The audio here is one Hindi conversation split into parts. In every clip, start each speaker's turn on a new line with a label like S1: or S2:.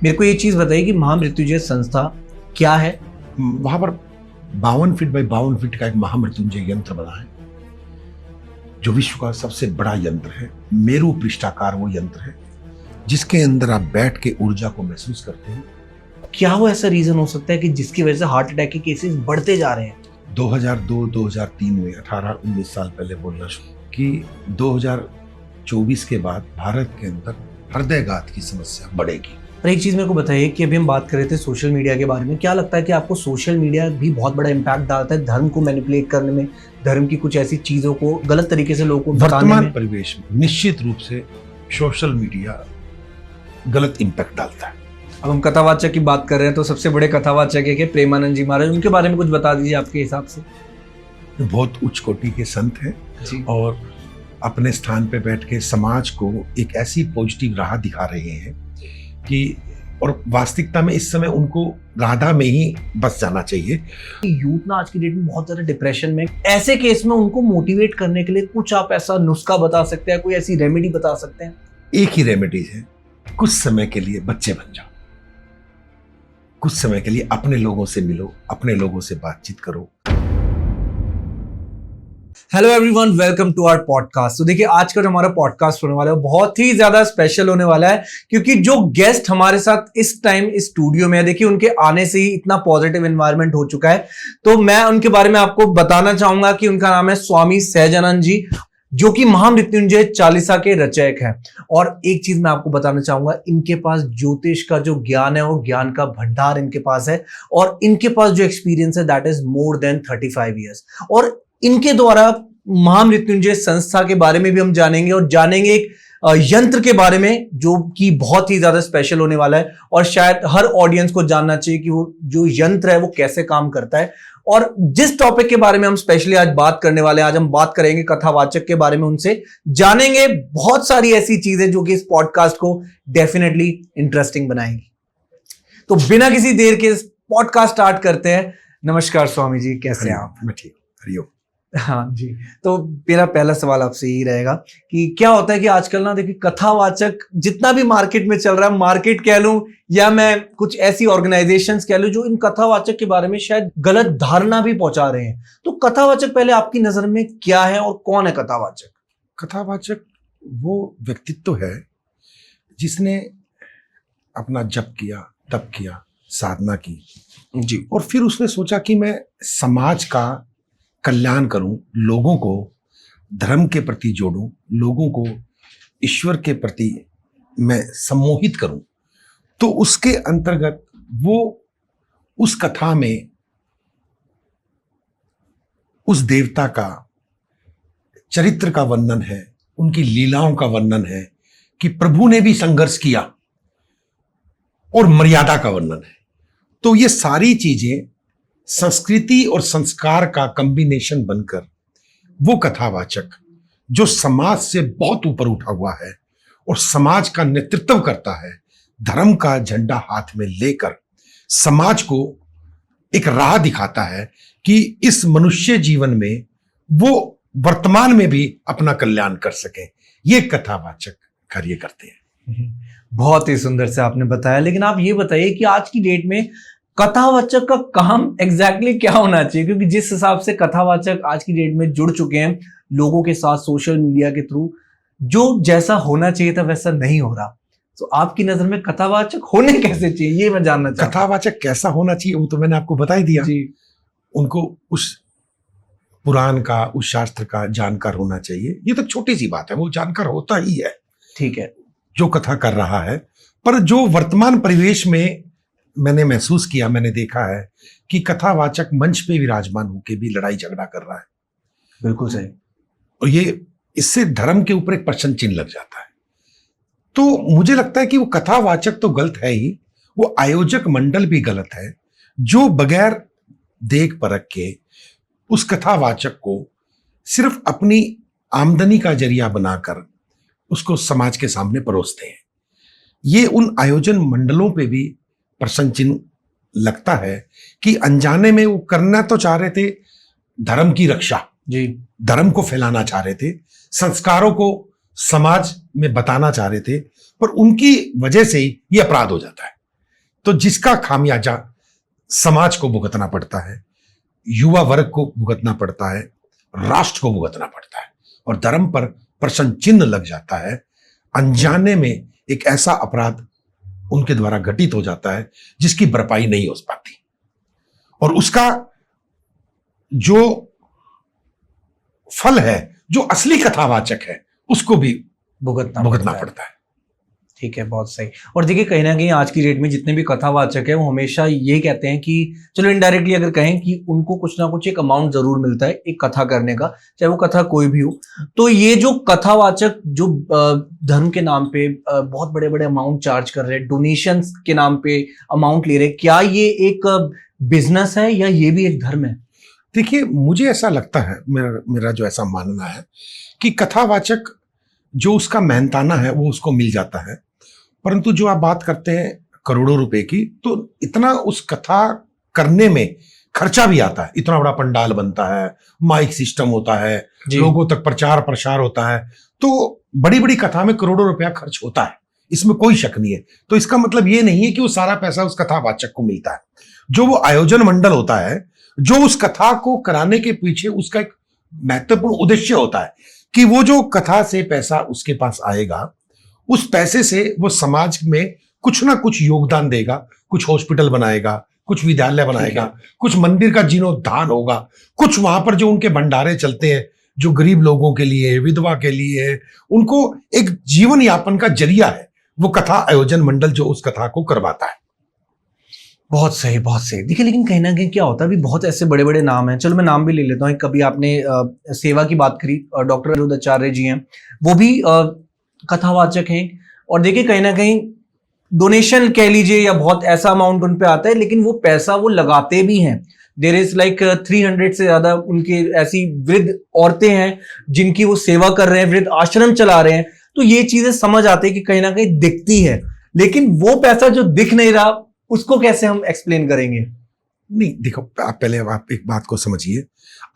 S1: मेरे को ये चीज बताइए कि महामृत्युंजय संस्था क्या है?
S2: वहां पर 52 फीट बाय 52 फीट का एक महामृत्युंजय यंत्र बना है, जो विश्व का सबसे बड़ा यंत्र है। मेरु पृष्ठाकार वो यंत्र है जिसके अंदर आप बैठ के ऊर्जा को महसूस करते हैं।
S1: क्या वो ऐसा रीजन हो सकता है कि जिसकी वजह से हार्ट अटैक के केसेस बढ़ते जा रहे हैं?
S2: 2002-2003 में 18-19 साल पहले बोलना शुरू कि 2024 के बाद भारत के अंदर हृदयघात की समस्या बढ़ेगी।
S1: और एक चीज मेरे को बताइए कि अभी हम बात कर रहे थे सोशल मीडिया के बारे में, क्या लगता है कि आपको सोशल मीडिया भी बहुत बड़ा इम्पैक्ट डालता है धर्म को मैनिपुलेट करने में, धर्म की कुछ ऐसी चीजों को गलत तरीके से लोगों को बताने में?
S2: वर्तमान परिवेश में निश्चित रूप से सोशल मीडिया गलत इम्पैक्ट डालता है।
S1: अब हम कथावाचक की बात कर रहे हैं तो सबसे बड़े कथावाचक है प्रेमानंद जी महाराज, उनके बारे में कुछ बता दीजिए आपके हिसाब से।
S2: बहुत उच्च कोटि के संत हैं
S1: जी।
S2: और अपने स्थान पे बैठ के समाज को एक ऐसी पॉजिटिव राह दिखा रहे हैं कि, और वास्तविकता में इस समय उनको राधा में ही बस जाना चाहिए।
S1: यूथ ना आज की डेट में बहुत ज्यादा डिप्रेशन में, ऐसे केस में उनको मोटिवेट करने के लिए कुछ आप ऐसा नुस्खा बता सकते हैं, कोई ऐसी रेमेडी बता सकते हैं?
S2: एक ही रेमेडी है, कुछ समय के लिए बच्चे बन जाओ, कुछ समय के लिए अपने लोगों से मिलो, अपने लोगों से बातचीत करो।
S1: Hello everyone, welcome to our podcast. तो देखिए आज का जो हमारा पॉडकास्ट होने वाला है वो बहुत ही ज्यादा स्पेशल होने वाला है, क्योंकि जो गेस्ट हमारे साथ इस टाइम इस स्टूडियो में है, देखिए उनके आने से ही इतना पॉजिटिव एनवायरनमेंट हो चुका है। तो मैं उनके बारे में आपको बताना चाहूंगा कि उनका नाम है स्वामी सहजानंद जी, जो कि महामृत्युंजय चालीसा के रचयक हैं। और एक चीज मैं आपको बताना चाहूंगा, इनके पास ज्योतिष का जो ज्ञान है वो ज्ञान का भंडार इनके पास है, और इनके पास जो एक्सपीरियंस है that is more than 35 years. और इनके द्वारा महामृत्युंजय संस्था के बारे में भी हम जानेंगे, और जानेंगे एक यंत्र के बारे में जो कि बहुत ही ज्यादा स्पेशल होने वाला है, और शायद हर ऑडियंस को जानना चाहिए कि वो जो यंत्र है वो कैसे काम करता है। और जिस टॉपिक के बारे में हम स्पेशली आज बात करने वाले हैं, आज हम बात करेंगे कथावाचक के बारे में, उनसे जानेंगे बहुत सारी ऐसी चीजें जो कि इस पॉडकास्ट को डेफिनेटली इंटरेस्टिंग बनाएंगी। तो बिना किसी देर के इस पॉडकास्ट स्टार्ट करते हैं। नमस्कार स्वामी जी, कैसे हैं आप?
S2: मैं ठीक, हरिओम।
S1: हाँ जी। तो मेरा पहला सवाल आपसे यही रहेगा कि क्या होता है कि आजकल ना देखिए कथावाचक जितना भी मार्केट में चल रहा है, मार्केट कह लूं या मैं कुछ ऐसी ऑर्गेनाइजेशंस कह लूं जो इन कथावाचक के बारे में शायद गलत धारणा भी पहुंचा रहे हैं। तो कथावाचक पहले आपकी नजर में क्या है और कौन है कथावाचक?
S2: कथावाचक वो व्यक्तित्व है जिसने अपना जप किया, तप किया, साधना की
S1: जी,
S2: और फिर उसने सोचा कि मैं समाज का कल्याण करूं, लोगों को धर्म के प्रति जोड़ूं, लोगों को ईश्वर के प्रति मैं सम्मोहित करूं। तो उसके अंतर्गत वो उस कथा में उस देवता का चरित्र का वर्णन है, उनकी लीलाओं का वर्णन है कि प्रभु ने भी संघर्ष किया, और मर्यादा का वर्णन है। तो ये सारी चीजें संस्कृति और संस्कार का कॉम्बिनेशन बनकर वो कथावाचक जो समाज से बहुत ऊपर उठा हुआ है और समाज का नेतृत्व करता है, धर्म का झंडा हाथ में लेकर समाज को एक राह दिखाता है कि इस मनुष्य जीवन में वो वर्तमान में भी अपना कल्याण कर सके, ये कथावाचक कार्य करते हैं।
S1: बहुत ही सुंदर से आपने बताया। लेकिन आप ये बताइए कि आज की डेट में कथावाचक का काम एग्जैक्टली क्या होना चाहिए, क्योंकि जिस हिसाब से कथावाचक आज की डेट में जुड़ चुके हैं लोगों के साथ सोशल मीडिया के थ्रू, जो जैसा होना चाहिए था वैसा नहीं हो रहा। तो आपकी नजर में कथावाचक होने कैसे चाहिए, ये मैं जानना चाहता हूं।
S2: कथावाचक कैसा होना चाहिए वो तो मैंने आपको बता ही दिया
S1: जी।
S2: उनको उस पुराण का, उस शास्त्र का जानकार होना चाहिए। ये तो छोटी सी बात है, वो जानकार होता ही है,
S1: ठीक है,
S2: जो कथा कर रहा है। पर जो वर्तमान परिवेश में मैंने महसूस किया, मैंने देखा है कि कथावाचक मंच पे विराजमान होकर भी लड़ाई झगड़ा कर रहा है।
S1: बिल्कुल सही।
S2: और ये इससे धर्म के ऊपर एक प्रश्न चिन्ह लग जाता है। तो मुझे लगता है कि वो कथावाचक तो गलत है ही, वो आयोजक मंडल भी गलत है, जो बगैर देख परख के उस कथावाचक को सिर्फ अपनी आमदनी का जरिया बनाकर उसको समाज के सामने परोसते हैं। ये उन आयोजन मंडलों पे भी प्रश्न चिन्ह लगता है कि अनजाने में वो करना तो चाह रहे थे धर्म की रक्षा,
S1: जी,
S2: धर्म को फैलाना चाह रहे थे, संस्कारों को समाज में बताना चाह रहे थे, पर उनकी वजह से ही ये अपराध हो जाता है। तो जिसका खामियाजा समाज को भुगतना पड़ता है, युवा वर्ग को भुगतना पड़ता है, राष्ट्र को भुगतना पड़ता है, और धर्म पर प्रश्न चिन्ह लग जाता है। अनजाने में एक ऐसा अपराध उनके द्वारा घटित हो जाता है जिसकी भरपाई नहीं हो पाती, और उसका जो फल है, जो असली कथावाचक है, उसको भी भुगतना पड़ता है।
S1: ठीक है, बहुत सही। और देखिए कहीं ना कहीं आज की डेट में जितने भी कथावाचक है वो हमेशा ये कहते हैं कि चलो इनडायरेक्टली अगर कहें कि उनको कुछ ना कुछ एक अमाउंट जरूर मिलता है एक कथा करने का, चाहे वो कथा कोई भी हो। तो ये जो कथावाचक जो धर्म के नाम पे बहुत बड़े बड़े अमाउंट चार्ज कर रहे हैं, डोनेशन के नाम पे अमाउंट ले रहे हैं, क्या ये एक बिजनेस है या ये भी एक धर्म है?
S2: देखिए, मुझे ऐसा लगता है, मेरा जो ऐसा मानना है कि कथावाचक जो उसका मेहनताना है वो उसको मिल जाता है, परंतु जो आप बात करते हैं करोड़ों रुपए की, तो इतना उस कथा करने में खर्चा भी आता है। इतना बड़ा पंडाल बनता है, माइक सिस्टम होता है, लोगों तक प्रचार प्रसार होता है, तो बड़ी बड़ी कथा में करोड़ों रुपया खर्च होता है, इसमें कोई शक नहीं है। तो इसका मतलब ये नहीं है कि वो सारा पैसा उस कथावाचक को मिलता है। जो वो आयोजन मंडल होता है, जो उस कथा को कराने के पीछे उसका एक महत्वपूर्ण उद्देश्य होता है कि वो जो कथा से पैसा उसके पास आएगा, उस पैसे से वो समाज में कुछ ना कुछ योगदान देगा, कुछ हॉस्पिटल बनाएगा, कुछ विद्यालय बनाएगा, कुछ मंदिर का जीर्णोद्धार होगा, कुछ वहां पर जो उनके भंडारे चलते हैं, जो गरीब लोगों के लिए, विधवा के लिए, उनको एक जीवन यापन का जरिया है वो कथा आयोजन मंडल जो उस कथा को करवाता है।
S1: बहुत सही, बहुत सही। देखिए लेकिन कहीं ना कहीं क्या होता है, अभी बहुत ऐसे बड़े बड़े नाम हैं, चलो मैं नाम भी ले लेता हूँ। कभी आपने सेवा की बात करी, डॉक्टर अनिरुद्ध आचार्य जी हैं, वो भी कथावाचक हैं। और देखिए कहीं ना कहीं डोनेशन कह लीजिए या बहुत ऐसा अमाउंट उन पे आता है, लेकिन वो पैसा वो लगाते भी हैं। देयर इज लाइक 300 से ज्यादा उनके ऐसी वृद्ध औरतें हैं जिनकी वो सेवा कर रहे हैं, वृद्ध आश्रम चला रहे हैं। तो ये चीजें समझ आती है कि कहीं ना कहीं दिखती है, लेकिन वो पैसा जो दिख नहीं रहा उसको कैसे हम एक्सप्लेन करेंगे?
S2: नहीं, देखो, आप पहले आप एक बात को समझिए,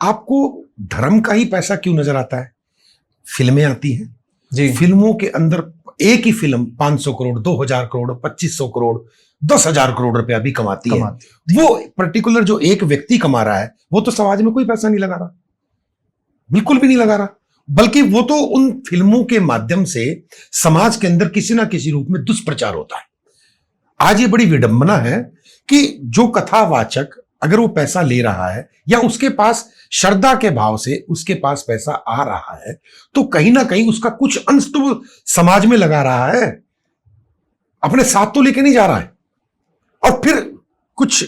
S2: आपको धर्म का ही पैसा क्यों नजर आता है? फिल्में आती हैं जी, फिल्मों के अंदर एक ही फिल्म 500 करोड़, 2000 करोड़, 2500 करोड़, 10,000 करोड़ रुपया भी कमाती है। वो पर्टिकुलर जो एक व्यक्ति कमा रहा है, वो तो समाज में कोई पैसा नहीं लगा रहा, बिल्कुल भी नहीं लगा रहा, बल्कि वो तो उन फिल्मों के माध्यम से समाज के अंदर किसी ना किसी रूप में दुष्प्रचार होता है। आज ये बड़ी विडंबना है कि जो कथावाचक अगर वो पैसा ले रहा है या उसके पास श्रद्धा के भाव से उसके पास पैसा आ रहा है, तो कहीं ना कहीं उसका कुछ अंश तो समाज में लगा रहा है, अपने साथ तो लेके नहीं जा रहा है। और फिर कुछ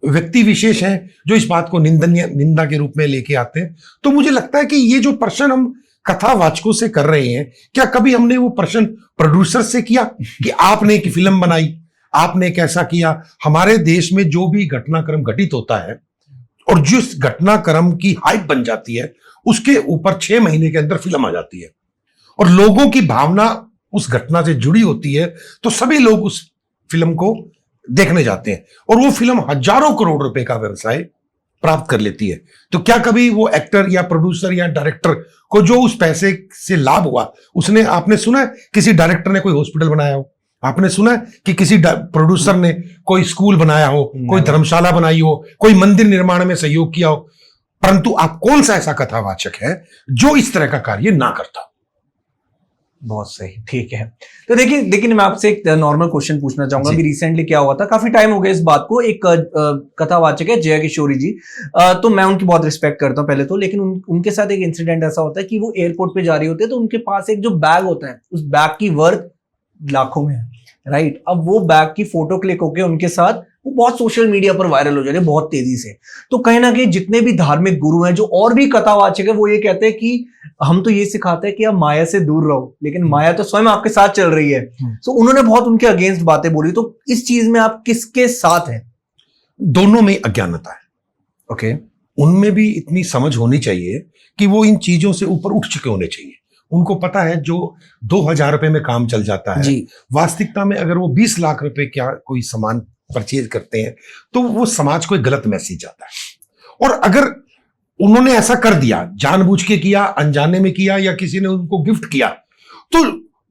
S2: व्यक्ति विशेष हैं जो इस बात को निंदा के रूप में लेके आते हैं। तो मुझे लगता है कि ये जो प्रश्न हम कथावाचकों से कर रहे हैं, क्या कभी हमने वो प्रश्न प्रोड्यूसर से किया कि आपने एक फिल्म बनाई, आपने कैसा किया? हमारे देश में जो भी घटनाक्रम घटित होता है और जिस घटनाक्रम की हाइप बन जाती है, उसके ऊपर 6 महीने के अंदर फिल्म आ जाती है और लोगों की भावना उस घटना से जुड़ी होती है, तो सभी लोग उस फिल्म को देखने जाते हैं और वो फिल्म हजारों करोड़ रुपए का व्यवसाय प्राप्त कर लेती है। तो क्या कभी वो एक्टर या प्रोड्यूसर या डायरेक्टर को जो उस पैसे से लाभ हुआ, उसने, आपने सुना है किसी डायरेक्टर ने कोई हॉस्पिटल बनाया हो? आपने सुना है कि किसी प्रोड्यूसर ने कोई स्कूल बनाया हो, कोई धर्मशाला बनाई हो, कोई मंदिर निर्माण में सहयोग किया हो? परंतु आप कौन सा ऐसा कथावाचक है जो इस तरह का कार्य ना करता?
S1: बहुत सही, ठीक है। तो देखिए मैं आपसे एक नॉर्मल क्वेश्चन पूछना चाहूंगा। अभी रिसेंटली क्या हुआ था, काफी टाइम हो गया इस बात को, एक कथावाचक है जया किशोरी जी, तो मैं उनकी बहुत रिस्पेक्ट करता हूं पहले तो, लेकिन उनके साथ एक इंसिडेंट ऐसा होता है कि वो एयरपोर्ट पे जा रही होती है, तो उनके पास एक जो बैग होता है, उस बैग की वर्थ लाखों में है, राइट? अब वो बैग की फोटो क्लिक होके उनके साथ वो बहुत सोशल मीडिया पर वायरल हो जा रही है बहुत तेजी से। तो कहीं ना कहीं जितने भी धार्मिक गुरु हैं, जो और भी कथावाचक है, वो ये कहते हैं कि हम तो ये सिखाते हैं कि आप माया से दूर रहो, लेकिन माया तो स्वयं आपके साथ चल रही है। तो उन्होंने बहुत उनके अगेंस्ट बातें बोली। तो इस चीज में आप किसके साथ हैं?
S2: दोनों में अज्ञानता है।
S1: ओके,
S2: उनमें भी इतनी समझ होनी चाहिए कि वो इन चीजों से ऊपर उठ चुके होने चाहिए। उनको पता है जो 2000 रुपए में काम चल जाता है, वास्तविकता में अगर वो 20 लाख रुपए क्या कोई सामान परचेज करते हैं, तो वो समाज को एक गलत मैसेज जाता है। और अगर उन्होंने ऐसा कर दिया, जानबूझ के किया, अनजाने में किया, या किसी ने उनको गिफ्ट किया, तो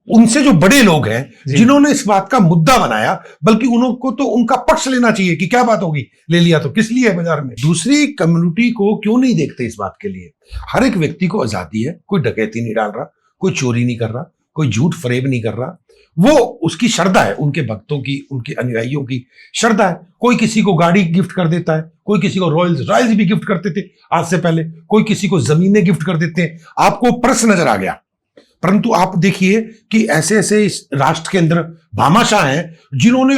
S2: उनसे जो बड़े लोग हैं
S1: जी।
S2: जिन्होंने इस बात का मुद्दा बनाया, बल्कि उनको तो उनका पक्ष लेना चाहिए कि क्या बात होगी, ले लिया तो किस लिए है बाजार में। दूसरी कम्युनिटी को क्यों नहीं देखते इस बात के लिए? हर एक व्यक्ति को आजादी है, कोई डकैती नहीं डाल रहा, कोई चोरी नहीं कर रहा, कोई झूठ फरेब नहीं कर रहा। वो उसकी श्रद्धा है, उनके भक्तों की, उनके अनुयायियों की श्रद्धा है। कोई किसी को गाड़ी गिफ्ट कर देता है, कोई किसी को रॉयल्स रॉयल्स भी गिफ्ट करते थे आज से पहले, कोई किसी को जमीनें गिफ्ट कर देते हैं। आपको पर्स नजर आ गया, परंतु आप देखिए कि ऐसे ऐसे इस राष्ट्र के अंदर भामाशाह हैं जिन्होंने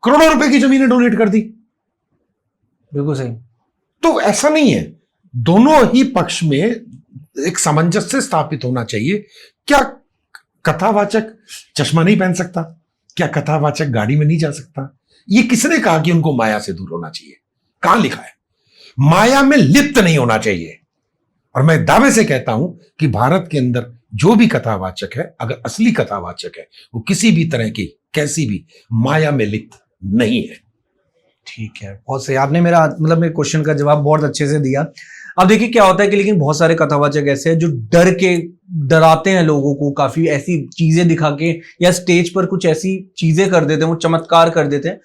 S2: करोड़ों रुपए की जमीनें डोनेट कर दी।
S1: बिल्कुल सही।
S2: तो ऐसा नहीं है, दोनों ही पक्ष में एक सामंजस्य स्थापित होना चाहिए। क्या कथावाचक चश्मा नहीं पहन सकता? क्या कथावाचक गाड़ी में नहीं जा सकता? ये किसने कहा कि उनको माया से दूर होना चाहिए? कहां लिखा है? माया में लिप्त नहीं होना चाहिए। और मैं दावे से कहता हूं कि भारत के अंदर जो भी कथावाचक है, अगर असली कथावाचक है, वो किसी भी तरह की कैसी भी माया में लिप्त नहीं है।
S1: ठीक है, बहुत सही। आपने मेरे क्वेश्चन का जवाब बहुत अच्छे से दिया। अब देखिए क्या होता है कि लेकिन बहुत सारे कथावाचक ऐसे हैं जो डराते हैं लोगों को, काफी ऐसी चीजें दिखा के या स्टेज पर कुछ ऐसी चीजें कर देते हैं, वो चमत्कार कर देते हैं।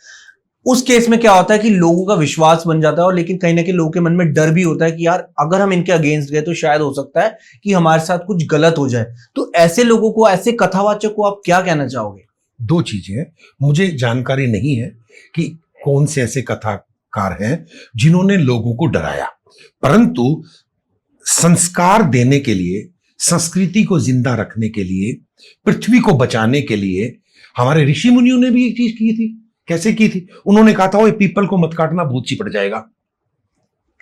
S1: उस केस में क्या होता है कि लोगों का विश्वास बन जाता है, और लेकिन कहीं ना कहीं लोगों के मन में डर भी होता है कि यार अगर हम इनके अगेंस्ट गए तो शायद हो सकता है कि हमारे साथ कुछ गलत हो जाए। तो ऐसे लोगों को, ऐसे कथावाचक को आप क्या कहना चाहोगे?
S2: दो चीजें हैं, मुझे जानकारी नहीं है कि कौन से ऐसे कथाकार हैं जिन्होंने लोगों को डराया, परंतु संस्कार देने के लिए, संस्कृति को जिंदा रखने के लिए, पृथ्वी को बचाने के लिए हमारे ऋषि मुनियों ने भी एक चीज की थी। कैसे की थी? उन्होंने कहा था वो पीपल को मत काटना, भूत चिपट जाएगा।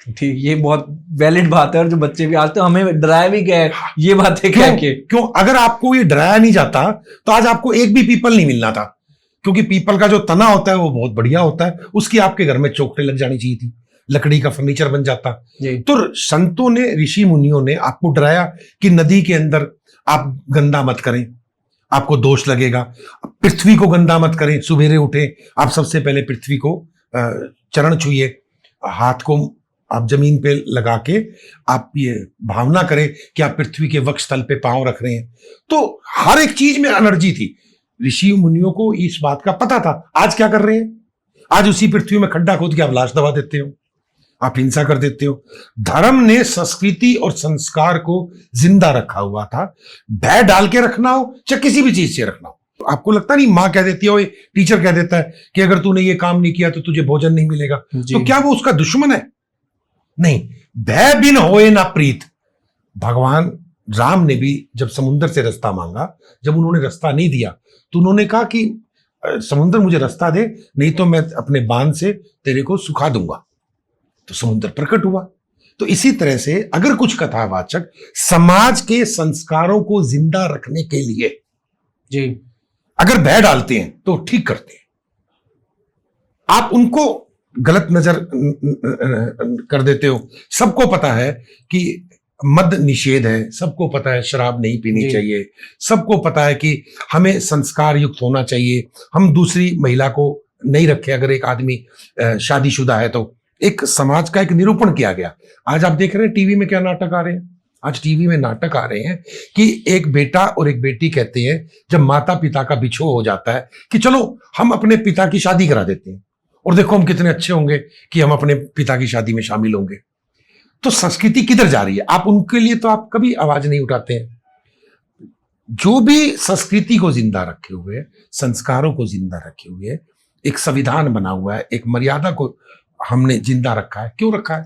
S1: ठीक, ये बहुत वैलिड बात है। और जो बच्चे भी आज तो हमें डराया भी गया है ये बातें कह के।
S2: क्यों? अगर आपको ये डराया नहीं जाता तो आज आपको एक भी पीपल नहीं मिलना था, क्योंकि पीपल का जो तना होता है वो बहुत बढ़िया होता है, उसकी आपके घर में चौखटें लग जानी चाहिए थी, लकड़ी का फर्नीचर बन जाता। तो संतों ने, ऋषि मुनियों ने आपको डराया कि नदी के अंदर आप गंदा मत करें, आपको दोष लगेगा। पृथ्वी को गंदा मत करें, सुबेरे उठे आप सबसे पहले पृथ्वी को चरण छुइए, हाथ को आप जमीन पे लगा के आप ये भावना करें कि आप पृथ्वी के वक्षस्थल पे पांव रख रहे हैं। तो हर एक चीज में एनर्जी थी। ऋषि मुनियों को इस बात का पता था। आज क्या कर रहे हैं? आज उसी पृथ्वी में खड्डा खोद के आप लाश दबा देते हो, आप हिंसा कर देते हो। धर्म ने संस्कृति और संस्कार को जिंदा रखा हुआ था। भय डाल के रखना हो चाहे किसी भी चीज से रखना हो। आपको लगता नहीं, माँ कह देती है, टीचर कह देता है कि अगर तूने ये काम नहीं किया तो तुझे भोजन नहीं मिलेगा, तो क्या वो उसका दुश्मन है? नहीं। भय बिन होए ना प्रीत। भगवान राम ने भी जब समुद्र से रास्ता मांगा, जब उन्होंने रास्ता नहीं दिया तो उन्होंने कहा कि समुद्र मुझे रास्ता दे, नहीं तो मैं अपने बांध से तेरे को सुखा दूंगा। तो समुद्र प्रकट हुआ। तो इसी तरह से अगर कुछ कथावाचक समाज के संस्कारों को जिंदा रखने के लिए
S1: जी
S2: अगर भय डालते हैं तो ठीक करते हैं। आप उनको गलत नजर कर देते हो। सबको पता है कि मद निषेध है, सबको पता है शराब नहीं पीनी चाहिए, सबको पता है कि हमें संस्कार युक्त होना चाहिए, हम दूसरी महिला को नहीं रखें अगर एक आदमी शादीशुदा है तो। एक समाज का एक निरूपण किया गया। आज आप देख रहे हैं टीवी में क्या नाटक आ रहे हैं। आज टीवी में नाटक आ रहे हैं कि एक बेटा और एक बेटी कहते हैं जब माता पिता का बिछोह हो जाता है कि चलो हम अपने पिता की शादी करा देते हैं, और देखो हम कितने अच्छे होंगे कि हम अपने पिता की शादी में शामिल होंगे। तो संस्कृति किधर जा रही है? आप उनके लिए तो आप कभी आवाज नहीं उठाते हैं। जो भी संस्कृति को जिंदा रखे हुए, संस्कारों को जिंदा रखे हुए, एक संविधान बना हुआ है, एक मर्यादा को हमने जिंदा रखा है। क्यों रखा है?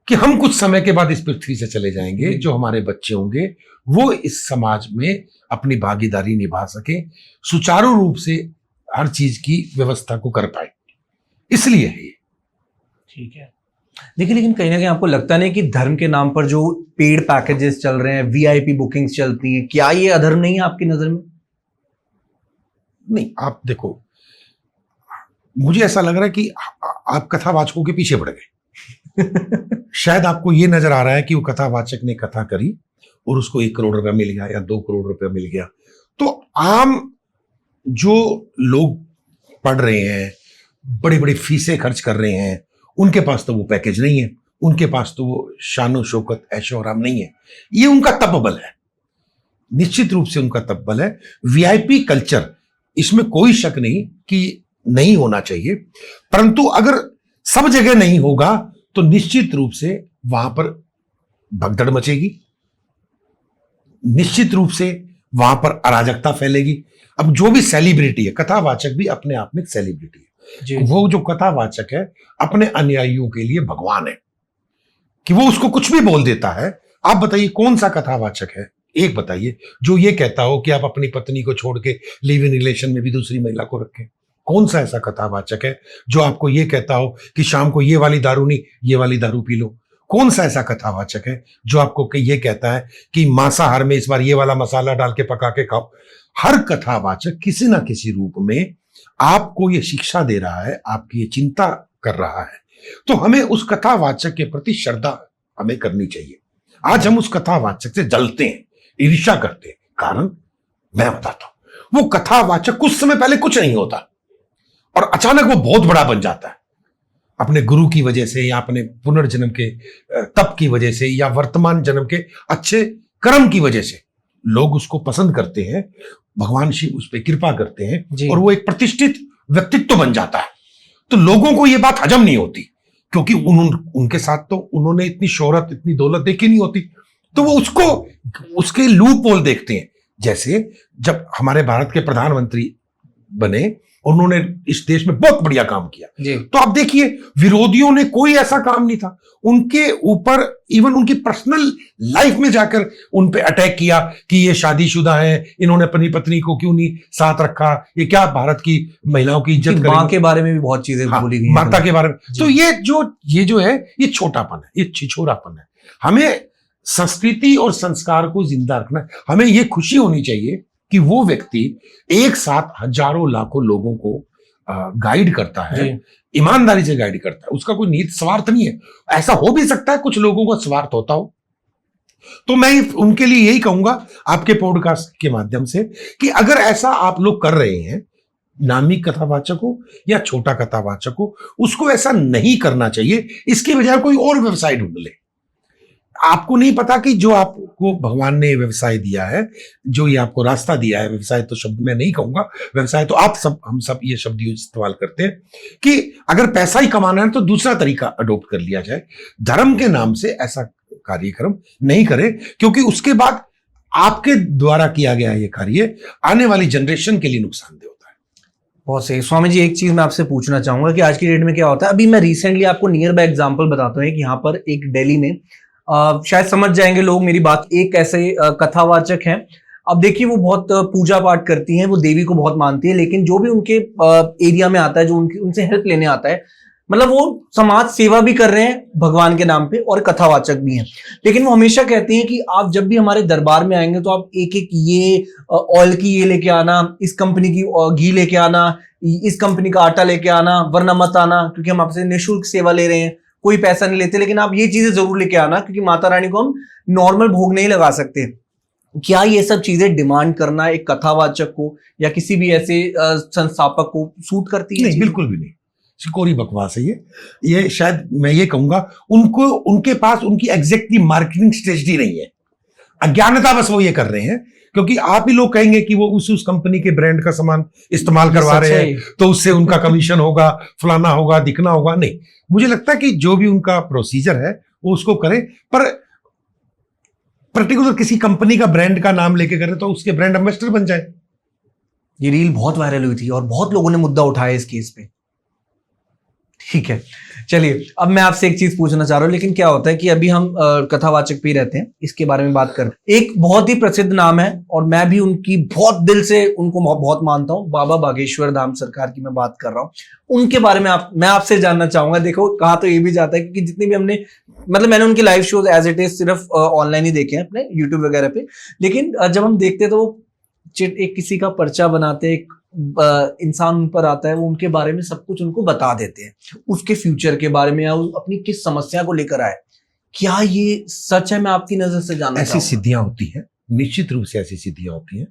S2: कि हम कुछ समय के बाद इस पृथ्वी से चले जाएंगे, जो हमारे बच्चे होंगे वो इस समाज में अपनी भागीदारी निभा सके, सुचारू रूप से हर चीज की व्यवस्था को कर पाए, इसलिए है ये।
S1: ठीक है। देखिए, लेकिन कहीं ना कहीं आपको लगता नहीं कि धर्म के नाम पर जो पेड पैकेजेस चल रहे हैं, वीआईपी बुकिंग्स चलती हैं, क्या ये अधर्म नहीं है आपकी नजर में?
S2: नहीं, आप देखो, मुझे ऐसा लग रहा है कि आप कथावाचकों के पीछे पड़ गए। शायद आपको ये नजर आ रहा है कि वो कथावाचक ने कथा करी और उसको 1 करोड़ रुपया मिल गया या 2 करोड़ रुपया मिल गया। तो आम जो लोग पढ़ रहे हैं, बड़ी बड़ी फीसें खर्च कर रहे हैं, उनके पास तो वो पैकेज नहीं है, उनके पास तो वो शानो शौकत ऐशो आराम नहीं है। ये उनका तपबल है। निश्चित रूप से उनका तब्बल है। वीआईपी कल्चर, इसमें कोई शक नहीं कि नहीं होना चाहिए, परंतु अगर सब जगह नहीं होगा तो निश्चित रूप से वहां पर भगदड़ मचेगी, निश्चित रूप से वहां पर अराजकता फैलेगी। अब जो भी सेलिब्रिटी है, कथावाचक भी अपने आप में एक सेलिब्रिटी है, वो जो कथावाचक है अपने अनुयायियों के लिए भगवान है, कि वो उसको कुछ भी बोल देता है। आप बताइए कौन सा कथावाचक है, एक बताइए, जो ये कहता हो कि आप अपनी पत्नी को छोड़ के लिव इन रिलेशन में भी दूसरी महिला को रखें? कौन सा ऐसा कथावाचक है जो आपको ये कहता हो कि शाम को ये वाली दारू नहीं, ये वाली दारू पी लो? कौन सा ऐसा कथावाचक है जो आपको ये कहता है कि मांसाहार में इस बार ये वाला मसाला डाल के पका के खाओ? हर कथावाचक किसी ना किसी रूप में आपको ये शिक्षा दे रहा है, आपकी ये चिंता कर रहा है। तो हमें उस कथावाचक के प्रति श्रद्धा हमें करनी चाहिए। आज हम उस कथावाचक से जलते हैं, ईर्ष्या करते हैं। कारण मैं बताता हूं, वो कथावाचक कुछ समय पहले कुछ नहीं होता और अचानक वो बहुत बड़ा बन जाता है, अपने गुरु की वजह से या अपने पुनर्जन्म के तप की वजह से या वर्तमान जन्म के अच्छे कर्म की वजह से लोग उसको पसंद करते हैं, भगवान शिव उस पर कृपा करते हैं और वो एक प्रतिष्ठित व्यक्तित्व बन जाता है। तो लोगों को ये बात हजम नहीं होती, क्योंकि उनके साथ तो उन्होंने इतनी शोहरत, इतनी दौलत देखी नहीं होती, तो वो उसको उसके लूप होल देखते हैं। जैसे जब हमारे भारत के प्रधानमंत्री बने, उन्होंने इस देश में बहुत बढ़िया काम किया, तो आप देखिए विरोधियों ने कोई ऐसा काम नहीं था उनके ऊपर, इवन उनकी पर्सनल लाइफ में जाकर उन पे अटैक किया कि ये शादीशुदा है, इन्होंने अपनी पत्नी को क्यों नहीं साथ रखा, ये क्या भारत की महिलाओं की इज्जत करेंगे।
S1: मां के बारे में भी बहुत चीजें बोली गई,
S2: माता के बारे में। तो ये जो है ये छोटापन है, ये छिछोरापन है। हमें संस्कृति और संस्कार को जिंदा रखना है। हमें ये खुशी होनी चाहिए कि वो व्यक्ति एक साथ हजारों लाखों लोगों को गाइड करता है, ईमानदारी से गाइड करता है, उसका कोई नीत स्वार्थ नहीं है। ऐसा हो भी सकता है कुछ लोगों का स्वार्थ होता हो, तो मैं उनके लिए यही कहूंगा आपके पॉडकास्ट के माध्यम से कि अगर ऐसा आप लोग कर रहे हैं, नामी कथावाचक हो या छोटा कथावाचक हो, उसको ऐसा नहीं करना चाहिए। इसके बजाय कोई और व्यवसाय ढूंढ ले। आपको नहीं पता कि जो आपको भगवान ने व्यवसाय दिया है, जो ये आपको रास्ता दिया है, व्यवसाय तो शब्द मैं नहीं कहूंगा, व्यवसाय तो हम सब ये शब्द इस्तेमाल करते हैं कि अगर पैसा ही कमाना है तो दूसरा तरीका अडॉप्ट कर लिया जाए। धर्म के नाम से ऐसा कार्यक्रम नहीं करें, क्योंकि उसके बाद आपके द्वारा किया गया ये कार्य आने वाली जनरेशन के लिए नुकसानदेह होता है।
S1: बहुत सही। स्वामी जी, एक चीज मैं आपसे पूछना चाहूंगा कि आज की डेट में क्या होता है, अभी मैं रिसेंटली आपको नियर बाय एग्जांपल बताता हूँ कि यहाँ पर एक दिल्ली में शायद समझ जाएंगे लोग मेरी बात, एक ऐसे कथावाचक हैं। अब देखिए वो बहुत पूजा पाठ करती हैं, वो देवी को बहुत मानती है, लेकिन जो भी उनके एरिया में आता है, जो उनसे हेल्प लेने आता है, मतलब वो समाज सेवा भी कर रहे हैं भगवान के नाम पे और कथावाचक भी हैं। लेकिन वो हमेशा कहती हैं कि आप जब भी हमारे दरबार में आएंगे तो आप एक एक ये ऑयल की ये लेके आना, इस कंपनी की घी लेके आना, इस कंपनी का आटा लेके आना, वरना मत आना, क्योंकि हम आपसे निःशुल्क सेवा ले रहे हैं, कोई पैसा नहीं लेते, लेकिन आप ये चीजें जरूर लेके आना, क्योंकि माता रानी को हम नॉर्मल भोग नहीं लगा सकते। क्या ये सब चीजें डिमांड करना एक कथावाचक को या किसी भी ऐसे संस्थापक को सूट करती है?
S2: नहीं, बिल्कुल भी नहीं। कोरी बकवास है ये शायद मैं ये कहूंगा उनके पास उनकी एग्जैक्टली मार्केटिंग स्ट्रेटजी नहीं है, अज्ञानता बस वो ये कर रहे हैं, क्योंकि आप ही लोग कहेंगे कि वो उस कंपनी के ब्रांड का सामान इस्तेमाल करवा रहे हैं तो उससे उनका कमीशन होगा, फलाना होगा, दिखना होगा। नहीं, मुझे लगता है कि जो भी उनका प्रोसीजर है वो उसको करें, पर पर्टिकुलर किसी कंपनी का ब्रांड का नाम लेके करें तो उसके ब्रांड एम्बेसडर बन जाए।
S1: ये रील बहुत वायरल हुई थी और बहुत लोगों ने मुद्दा उठाया इस केस पे। ठीक है, चलिए अब मैं आपसे एक चीज पूछना चाह रहा हूं, लेकिन क्या होता है कि अभी हम कथावाचक पे ही रहते हैं, इसके बारे में बात करते हैं। एक बहुत ही प्रसिद्ध नाम है और मैं भी उनकी बहुत दिल से उनको बहुत मानता हूं, बाबा बागेश्वर धाम सरकार की मैं बात कर रहा हूं। उनके बारे में मैं आपसे जानना चाहूंगा। देखो, कहा तो ये भी जाता है, क्योंकि जितनी भी हमने मैंने उनके live shows as it is सिर्फ ऑनलाइन ही देखे हैं अपने यूट्यूब वगैरह पे, लेकिन जब हम देखते हैं तो वो एक किसी का पर्चा बनाते, एक इंसान पर आता है, वो उनके बारे में सब कुछ उनको बता देते हैं, उसके फ्यूचर के बारे में या अपनी किस समस्या को लेकर आए। क्या ये सच है? मैं आपकी नजर से जानना
S2: ऐसी सिद्धियां होती हैं, निश्चित रूप से ऐसी सिद्धियां होती हैं,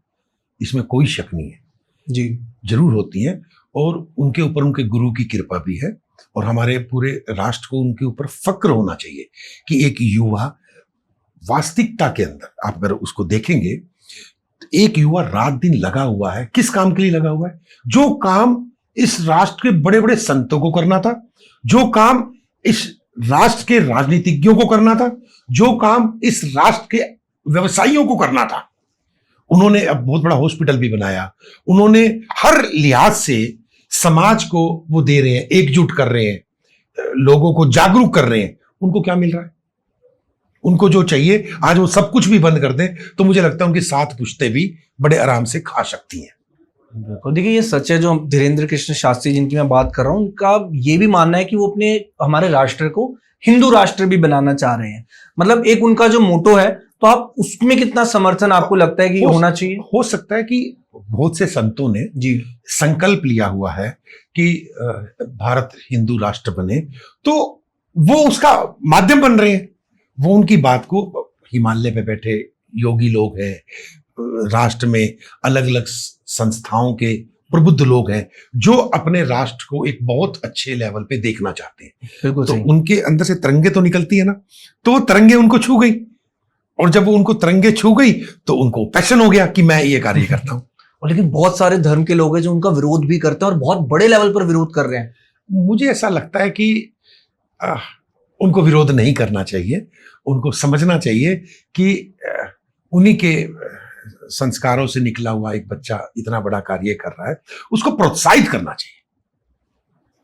S2: इसमें कोई शक नहीं है
S1: जी,
S2: जरूर होती हैं। और उनके ऊपर उनके गुरु की कृपा भी है, और हमारे पूरे राष्ट्र को उनके ऊपर फक्र होना चाहिए कि एक युवा वास्तविकता के अंदर, आप अगर उसको देखेंगे एक युवा रात दिन लगा हुआ है, किस काम के लिए लगा हुआ है? जो काम इस राष्ट्र के बड़े बड़े संतों को करना था, जो काम इस राष्ट्र के राजनीतिज्ञों को करना था, जो काम इस राष्ट्र के व्यवसायियों को करना था, उन्होंने अब बहुत बड़ा हॉस्पिटल भी बनाया। उन्होंने हर लिहाज से समाज को वो दे रहे हैं, एकजुट कर रहे हैं, लोगों को जागरूक कर रहे हैं। उनको क्या मिल रहा है? उनको जो चाहिए, आज वो सब कुछ भी बंद कर दें तो मुझे लगता है उनकी 7 पुश्तें भी बड़े आराम से खा सकती हैं।
S1: बिल्कुल, देखिए ये सच है। जो धीरेन्द्र कृष्ण शास्त्री जिनकी मैं बात कर रहा हूँ, उनका ये भी मानना है कि वो अपने हमारे राष्ट्र को हिंदू राष्ट्र भी बनाना चाह रहे हैं। मतलब एक उनका जो मोटो है, तो आप उसमें कितना समर्थन आपको लगता है कि होना चाहिए?
S2: हो सकता है कि बहुत से संतों ने
S1: जी
S2: संकल्प लिया हुआ है कि भारत हिंदू राष्ट्र बने, तो वो उसका माध्यम बन रहे हैं। वो उनकी बात को हिमालय पे बैठे योगी लोग हैं, राष्ट्र में अलग अलग संस्थाओं के प्रबुद्ध लोग हैं जो अपने राष्ट्र को एक बहुत अच्छे लेवल पे देखना चाहते हैं।
S1: बिल्कुल
S2: तो
S1: सही।
S2: उनके अंदर से तरंगे तो निकलती है ना, तो वो तरंगे उनको छू गई, और जब वो उनको तरंगे छू गई तो उनको पैशन हो गया कि मैं ये कार्य करता हूं।
S1: और लेकिन बहुत सारे धर्म के लोग हैं जो उनका विरोध भी करते हैं और बहुत बड़े लेवल पर विरोध कर रहे हैं।
S2: मुझे ऐसा लगता है कि उनको विरोध नहीं करना चाहिए। उनको समझना चाहिए कि उन्हीं के संस्कारों से निकला हुआ एक बच्चा इतना बड़ा कार्य कर रहा है, उसको प्रोत्साहित करना चाहिए।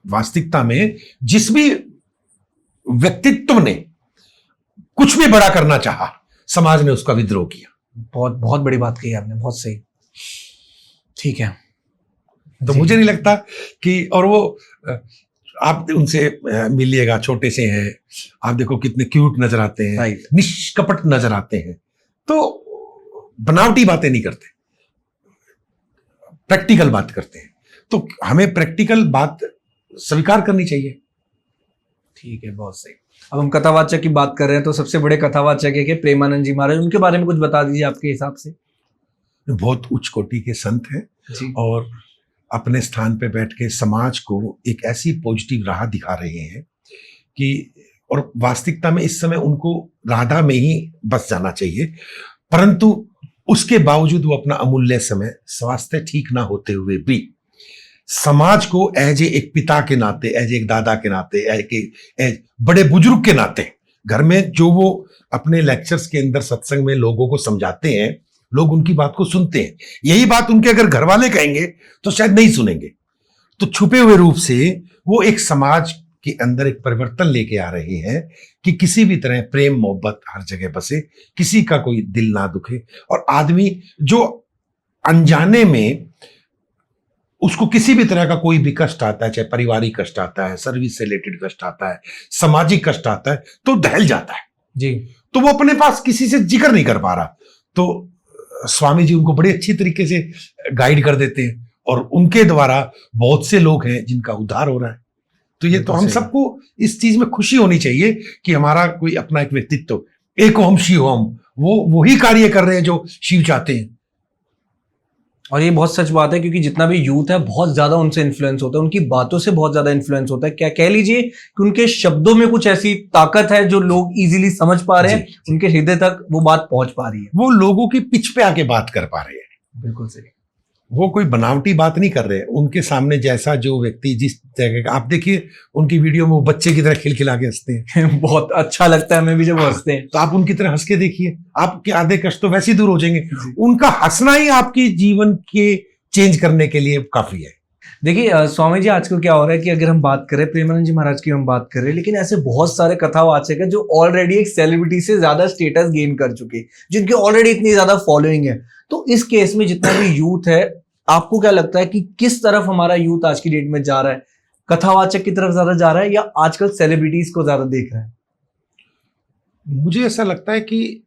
S2: वास्तविकता में जिस भी व्यक्तित्व ने कुछ भी बड़ा करना चाहा, समाज ने उसका विद्रोह किया।
S1: बहुत बहुत बड़ी बात कही आपने, बहुत सही। ठीक है,
S2: तो मुझे नहीं लगता कि, और वो आप उनसे मिलिएगा, छोटे से हैं, आप देखो कितने क्यूट नजर आते हैं, निष्कपट नजर आते हैं, तो बनावटी बातें नहीं करते, प्रैक्टिकल बात करते हैं। तो हमें प्रैक्टिकल बात स्वीकार करनी चाहिए।
S1: ठीक है, बहुत सही। अब हम कथावाचक की बात कर रहे हैं, तो सबसे बड़े कथावाचक है कि प्रेमानंद जी महाराज, उनके बारे में कुछ बता दीजिए आपके हिसाब से।
S2: बहुत उच्च कोटि के संत हैं और अपने स्थान पे बैठ के समाज को एक ऐसी पॉजिटिव राह दिखा रहे हैं कि, और वास्तविकता में इस समय उनको राधा में ही बस जाना चाहिए, परंतु उसके बावजूद वो अपना अमूल्य समय, स्वास्थ्य ठीक ना होते हुए भी समाज को एज एक पिता के नाते, एज एक दादा के नाते, एज बड़े बुजुर्ग के नाते, घर में जो वो अपने लेक्चर्स के अंदर सत्संग में लोगों को समझाते हैं, लोग उनकी बात को सुनते हैं। यही बात उनके अगर घर वाले कहेंगे तो शायद नहीं सुनेंगे। तो छुपे हुए रूप से वो एक समाज के अंदर एक परिवर्तन लेके आ रहे हैं कि किसी भी तरह प्रेम मोहब्बत हर जगह बसे, किसी का कोई दिल ना दुखे, और आदमी जो अनजाने में उसको किसी भी तरह का कोई भी कष्ट आता है, चाहे पारिवारिक कष्ट आता है, सर्विस से रिलेटेड कष्ट आता है, सामाजिक कष्ट आता है, तो दहल जाता है
S1: जी।
S2: तो वो अपने पास किसी से जिक्र नहीं कर पा रहा। तो स्वामी जी उनको बड़े अच्छी तरीके से गाइड कर देते हैं और उनके द्वारा बहुत से लोग हैं जिनका उद्धार हो रहा है। तो ये तो हम सबको इस चीज में खुशी होनी चाहिए कि हमारा कोई अपना एक व्यक्तित्व, एको हम शिव हम, वो वही कार्य कर रहे हैं जो शिव चाहते हैं।
S1: और ये बहुत सच बात है, क्योंकि जितना भी यूथ है बहुत ज्यादा उनसे इन्फ्लुएंस होता है, उनकी बातों से बहुत ज्यादा इन्फ्लुएंस होता है। क्या कह लीजिए कि उनके शब्दों में कुछ ऐसी ताकत है जो लोग इजीली समझ पा रहे हैं, उनके हृदय तक वो बात पहुंच पा रही है,
S2: वो लोगों की पिच पे आके बात कर पा रहे हैं।
S1: बिल्कुल सही।
S2: वो कोई बनावटी बात नहीं कर रहे हैं। उनके सामने जैसा जो व्यक्ति जिस जगह का, आप देखिए उनकी वीडियो में वो बच्चे की तरह खिलखिला के हंसते हैं।
S1: बहुत अच्छा लगता है हमें भी जब हंसते हैं।
S2: तो आप उनकी तरह हंस के देखिए, आपके आधे कष्ट तो वैसे ही दूर हो जाएंगे। उनका हंसना ही आपकी जीवन के चेंज करने के लिए काफी है।
S1: देखिए स्वामी जी, आजकल क्या हो रहा है कि अगर हम बात करें, प्रेमानंद जी महाराज की हम बात करें, लेकिन ऐसे बहुत सारे कथावाचक हैं जो ऑलरेडी एक सेलिब्रिटी से ज्यादा स्टेटस गेन कर चुके, जिनकी ऑलरेडी इतनी ज्यादा फॉलोइंग है। तो इस केस में जितना भी यूथ है, आपको क्या लगता है कि किस तरफ हमारा यूथ आज की डेट में जा रहा है? कथावाचक की तरफ ज्यादा जा रहा है या आजकल सेलिब्रिटीज को ज्यादा देख रहा है?
S2: मुझे ऐसा लगता है कि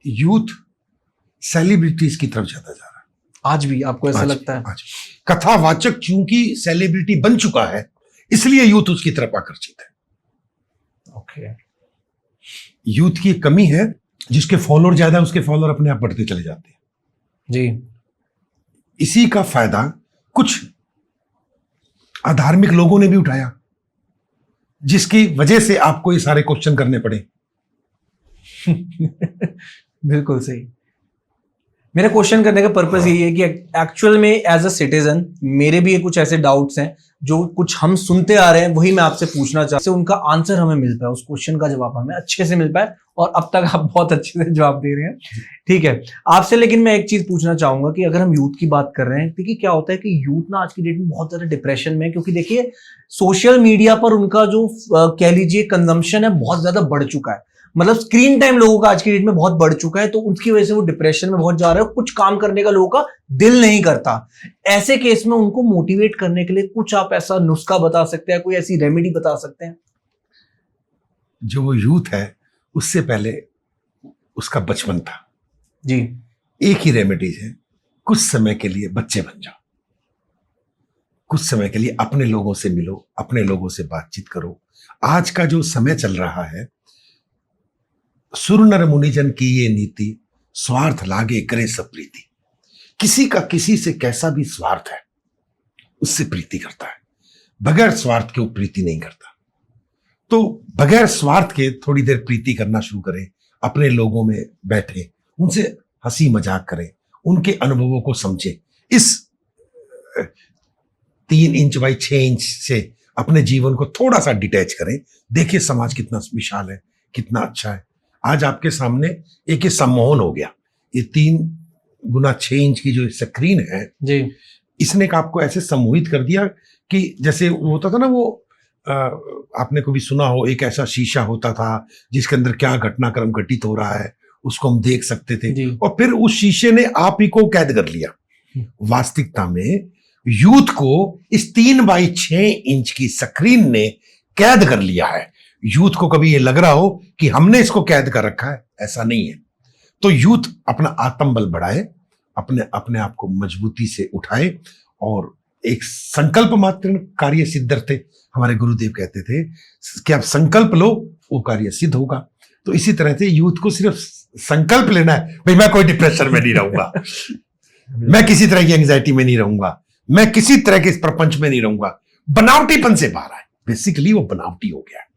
S2: यूथ सेलिब्रिटीज की तरफ ज्यादा जा रहा है।
S1: आज भी आपको ऐसा लगता है?
S2: आज कथावाचक चूंकि सेलिब्रिटी बन चुका है, इसलिए यूथ उसकी तरफ आकर्षित है।
S1: ओके।
S2: यूथ की कमी है, जिसके फॉलोअर ज्यादा है उसके फॉलोअर अपने आप बढ़ते चले जाते हैं
S1: जी।
S2: इसी का फायदा कुछ अधार्मिक लोगों ने भी उठाया, जिसकी वजह से आपको ये सारे क्वेश्चन करने पड़े।
S1: बिल्कुल सही। मेरा क्वेश्चन करने का पर्पस यही है कि एक्चुअल में एज अ सिटीजन मेरे भी कुछ ऐसे डाउट्स हैं जो कुछ हम सुनते आ रहे हैं, वही मैं आपसे पूछना चाहता हूं, उनका आंसर हमें मिल पाए, उस क्वेश्चन का जवाब हमें अच्छे से मिल पाए, और अब तक आप बहुत अच्छे से जवाब दे रहे हैं, ठीक है आपसे। लेकिन मैं एक चीज पूछना चाहूंगा कि अगर हम यूथ की बात कर रहे हैं, देखिए क्या होता है कि यूथ ना आज की डेट में बहुत ज्यादा डिप्रेशन में है, क्योंकि देखिए सोशल मीडिया पर उनका जो कह लीजिए कंजम्पशन है बहुत ज्यादा बढ़ चुका है, मतलब स्क्रीन टाइम लोगों का आज की डेट में बहुत बढ़ चुका है, तो उसकी वजह से वो डिप्रेशन में बहुत जा रहे हैं, कुछ काम करने का लोगों का दिल नहीं करता। ऐसे केस में उनको मोटिवेट करने के लिए कुछ आप ऐसा नुस्खा बता सकते हैं, कोई ऐसी रेमेडी बता सकते हैं?
S2: जो वो यूथ है उससे पहले उसका बचपन था
S1: जी।
S2: एक ही रेमेडीज है, कुछ समय के लिए बच्चे बन जाओ, कुछ समय के लिए अपने लोगों से मिलो, अपने लोगों से बातचीत करो। आज का जो समय चल रहा है, सुर नर मुनिजन की ये नीति, स्वार्थ लागे करे सब प्रीति। किसी का किसी से कैसा भी स्वार्थ है उससे प्रीति करता है, बगैर स्वार्थ के वो प्रीति नहीं करता। तो बगैर स्वार्थ के थोड़ी देर प्रीति करना शुरू करें, अपने लोगों में बैठे, उनसे हंसी मजाक करें, उनके अनुभवों को समझें। इस 3 इंच बाई 6 इंच से अपने जीवन को थोड़ा सा डिटैच करें, देखिए समाज कितना विशाल है, कितना अच्छा है। आज आपके सामने एक ये सम्मोहन हो गया, ये 3 गुना 6 इंच की जो स्क्रीन है
S1: जी,
S2: इसने आपको ऐसे सम्मोहित कर दिया कि जैसे वो होता था ना, वो आपने कभी सुना हो, एक ऐसा शीशा होता था जिसके अंदर क्या घटनाक्रम घटित हो रहा है उसको हम देख सकते थे, और फिर उस शीशे ने आप ही को कैद कर लिया। वास्तविकता में यूथ को इस 3 बाई 6 इंच की स्क्रीन ने कैद कर लिया है। यूथ को कभी ये लग रहा हो कि हमने इसको कैद कर रखा है, ऐसा नहीं है। तो यूथ अपना आत्मबल बढ़ाए, अपने आप को मजबूती से उठाए, और एक संकल्प मात्र कार्य सिद्ध्यर्थे, हमारे गुरुदेव कहते थे कि आप संकल्प लो वो कार्य सिद्ध होगा। तो इसी तरह से यूथ को सिर्फ संकल्प लेना है, भाई मैं कोई डिप्रेशन में नहीं रहूंगा, मैं किसी तरह की एंग्जाइटी में नहीं रहूंगा, मैं किसी तरह के इस प्रपंच में नहीं रहूंगा। बनावटीपन से बाहर आए, बेसिकली वो बनावटी हो गया।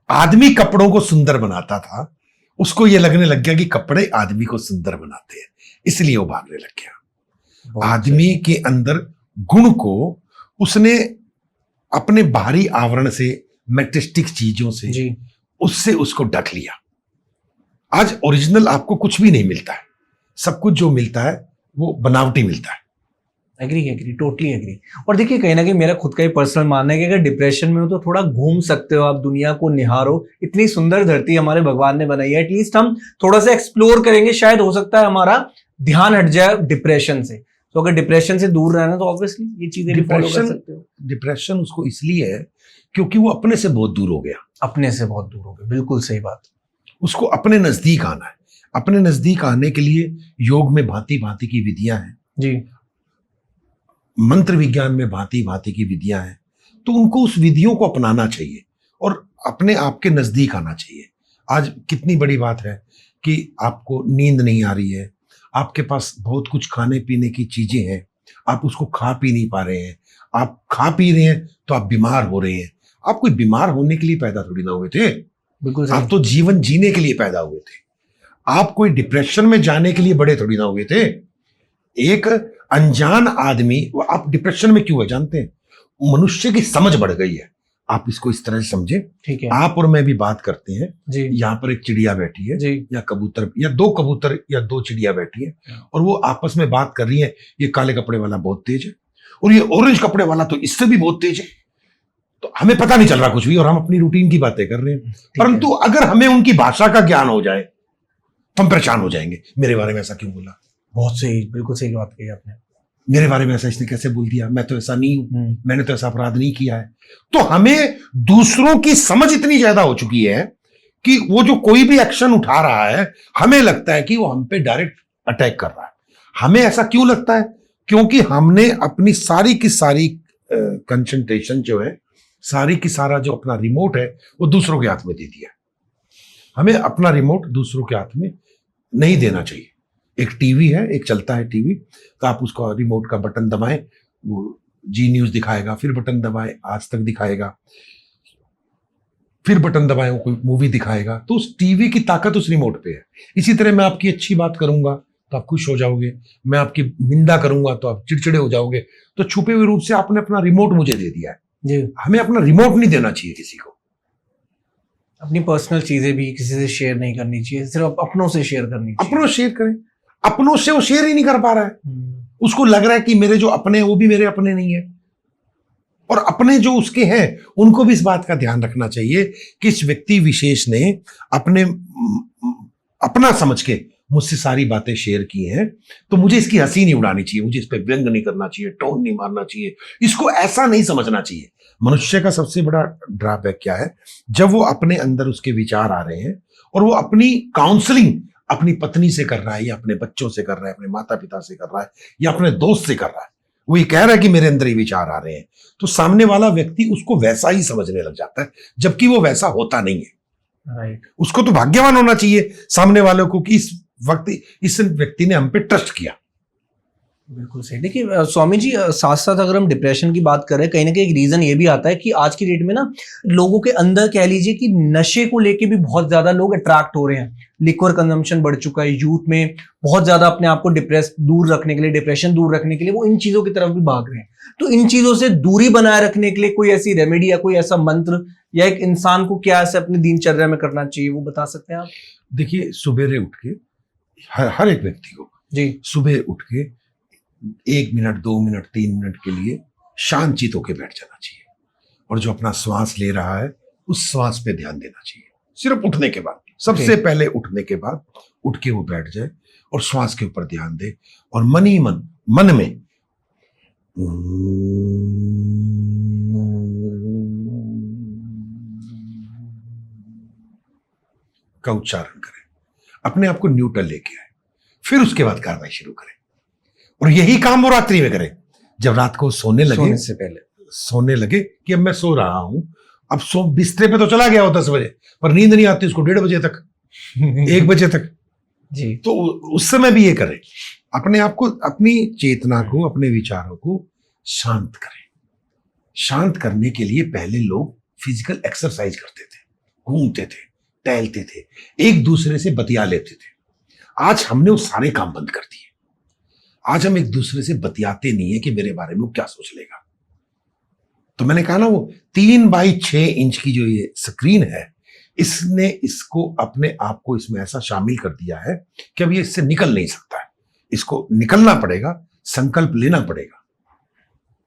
S2: आदमी कपड़ों को सुंदर बनाता था, उसको ये लगने लग गया कि कपड़े आदमी को सुंदर बनाते हैं, इसलिए वो भागने लग गया। आदमी के अंदर गुण को उसने अपने बाहरी आवरण से, मैटेस्टिक चीजों से जी, उससे उसको ढक लिया। आज ओरिजिनल आपको कुछ भी नहीं मिलता है, सब कुछ जो मिलता है वो बनावटी मिलता है।
S1: Agree, totally agree. और देखिए कहीं ना कहीं मेरा खुद का ही पर्सनल मानना है कि अगर डिप्रेशन में हो तो थोड़ा घूम सकते हो आप, दुनिया को निहारो, इतनी सुंदर धरती हमारे भगवान ने बनाई है, एटलीस्ट हम थोड़ा सा एक्सप्लोर करेंगे, शायद हो सकता है हमारा ध्यान हट जाए डिप्रेशन से। तो अगर डिप्रेशन से दूर रहना तो ऑब्वियसली ये चीजें भी फॉलो कर सकते हो।
S2: डिप्रेशन उसको इसलिए है क्योंकि वो अपने से बहुत दूर हो गया,
S1: अपने से बहुत दूर हो गया, बिल्कुल सही बात।
S2: उसको अपने नजदीक आना है। अपने नजदीक आने के लिए योग में भांति भांति की विधियां हैं
S1: जी,
S2: मंत्र विज्ञान में भांति भांति की विधियां हैं, तो उनको उस विधियों को अपनाना चाहिए और अपने आप के नजदीक आना चाहिए। आज कितनी बड़ी बात है कि आपको नींद नहीं आ रही है, आपके पास बहुत कुछ खाने पीने की चीजें हैं, आप उसको खा पी नहीं पा रहे हैं, आप खा पी रहे हैं तो आप बीमार हो रहे हैं। आप कोई बीमार होने के लिए पैदा थोड़ी ना हुए थे,
S1: बिल्कुल
S2: आप तो जीवन जीने के लिए पैदा हुए थे। आप कोई डिप्रेशन में जाने के लिए बड़े थोड़ी ना हुए थे। एक अनजान आदमी, आप डिप्रेशन में क्यों है जानते हैं? मनुष्य की समझ बढ़ गई है। आप इसको इस तरह से समझे,
S1: ठीक है,
S2: आप और मैं भी बात करते हैं
S1: जी,
S2: यहाँ पर एक चिड़िया बैठी है
S1: जी,
S2: या कबूतर या 2 कबूतर या 2 चिड़िया बैठी है और वो आपस में बात कर रही है, ये काले कपड़े वाला बहुत तेज है और ये ऑरेंज कपड़े वाला तो इससे भी बहुत तेज है। तो हमें पता नहीं चल रहा कुछ भी और हम अपनी रूटीन की बातें कर रहे हैं, परंतु अगर हमें उनकी भाषा का ज्ञान हो जाए तो हम परेशान हो जाएंगे। मेरे बारे में ऐसा क्यों बोला,
S1: बहुत सही, बिल्कुल सही बात कही आपने।
S2: मेरे बारे में ऐसा इसने कैसे बोल दिया, मैं तो ऐसा नहीं हूं, मैंने तो ऐसा अपराध नहीं किया है। तो हमें दूसरों की समझ इतनी ज्यादा हो चुकी है कि वो जो कोई भी एक्शन उठा रहा है हमें लगता है कि वो हम पे डायरेक्ट अटैक कर रहा है। हमें ऐसा क्यों लगता है? क्योंकि हमने अपनी सारी की सारी कंसंट्रेशन जो है, सारी की सारा जो अपना रिमोट है वो दूसरों के हाथ में दे दिया। हमें अपना रिमोट दूसरों के हाथ में नहीं देना चाहिए। एक टीवी है, एक चलता है टीवी, तो आप उसका रिमोट का बटन दबाएं, वो जी न्यूज दिखाएगा, फिर बटन दबाएं आज तक दिखाएगा, फिर बटन दबाएं वो कोई मूवी दिखाएगा। तो उस टीवी की ताकत उस रिमोट पे है। इसी तरह मैं आपकी अच्छी बात करूंगा तो आप खुश हो जाओगे, मैं आपकी निंदा करूंगा तो आप चिड़चिड़े हो जाओगे। तो छुपे हुए रूप से आपने अपना रिमोट मुझे दे दिया है।
S1: जी।
S2: हमें अपना रिमोट नहीं देना चाहिए किसी को।
S1: अपनी पर्सनल चीजें भी किसी से शेयर नहीं करनी चाहिए, सिर्फ अपनों से शेयर करनी चाहिए।
S2: अपनों शेयर करें, अपनों से वो शेयर ही नहीं कर पा रहा है।
S1: हम्म।
S2: उसको लग रहा है कि मेरे जो अपने हैं वो भी मेरे अपने नहीं है, और अपने जो उसके हैं उनको भी इस बात का ध्यान रखना चाहिए कि इस व्यक्ति विशेष ने अपना समझ के मुझसे सारी बातें शेयर की हैं, तो मुझे इसकी हंसी नहीं उड़ानी चाहिए, मुझे इस पर व्यंग नहीं करना चाहिए, टोन नहीं मारना चाहिए, इसको ऐसा नहीं समझना चाहिए। मनुष्य का सबसे बड़ा ड्रॉबैक क्या है? जब वो अपने अंदर उसके विचार आ रहे हैं और वो अपनी काउंसलिंग अपनी पत्नी से कर रहा है, या अपने बच्चों से कर रहा है, अपने माता पिता से कर रहा है, या अपने दोस्त से कर रहा है, वो ये कह रहा है कि मेरे अंदर ये विचार आ रहे हैं, तो सामने वाला व्यक्ति उसको वैसा ही समझने लग जाता है, जबकि वो वैसा होता नहीं है।
S1: राइट।
S2: उसको तो भाग्यवान होना चाहिए सामने वालों को कि इस वक्त इस व्यक्ति ने हम पे ट्रस्ट किया।
S1: बिल्कुल सही। देखिए स्वामी जी, साथ साथ अगर हम डिप्रेशन की बात करें, कहीं ना कहीं एक रीजन ये भी आता है कि आज की डेट में ना लोगों के अंदर कह लीजिए कि नशे को लेके भी बहुत ज्यादा लोग अट्रैक्ट हो रहे हैं। लिक्वर कंजम्पशन बढ़ चुका है यूथ में, बहुत ज्यादा अपने आप को दूर रखने के लिए, डिप्रेशन दूर रखने के लिए वो इन चीजों की तरफ भी भाग रहे हैं। तो इन चीजों से दूरी बनाए रखने के लिए कोई ऐसी रेमेडी या कोई ऐसा मंत्र, या एक इंसान को क्या ऐसे अपनी दिनचर्या में करना चाहिए, वो बता सकते हैं आप?
S2: देखिए, सुबेरे उठ के हर एक व्यक्ति को
S1: जी।
S2: सुबह उठ के 1 मिनट 2 मिनट 3 मिनट के लिए शांत चित होकर बैठ जाना चाहिए, और जो अपना श्वास ले रहा है उस श्वास पे ध्यान देना चाहिए। सिर्फ उठने के बाद, सबसे पहले उठने के बाद उठ के वो बैठ जाए और श्वास के ऊपर ध्यान दे, और मन ही मन में का उच्चारण करें, अपने आप को न्यूट्रल लेके आए, फिर उसके बाद कार्रवाई शुरू करें। और यही काम वो रात्रि में करे, जब रात को सोने से पहले सोने लगे कि अब मैं सो रहा हूं, अब बिस्तर पे तो चला गया हो 10 बजे, पर नींद नहीं आती उसको 1:30 बजे तक 1 बजे तक
S1: जी।
S2: तो उस समय भी ये करें, अपने आप को, अपनी चेतना को, अपने विचारों को शांत करें। शांत करने के लिए पहले लोग फिजिकल एक्सरसाइज करते थे, घूमते थे, टहलते थे, एक दूसरे से बतिया लेते थे। आज हमने वो सारे काम बंद कर दिए। आज हम एक दूसरे से बतियाते नहीं है कि मेरे बारे में वो क्या सोच लेगा। तो मैंने कहा ना, वो 3x6 इंच की जो ये स्क्रीन है, इसने इसको अपने आप को इसमें ऐसा शामिल कर दिया है कि अब ये इससे निकल नहीं सकता है। इसको निकलना पड़ेगा, संकल्प लेना पड़ेगा।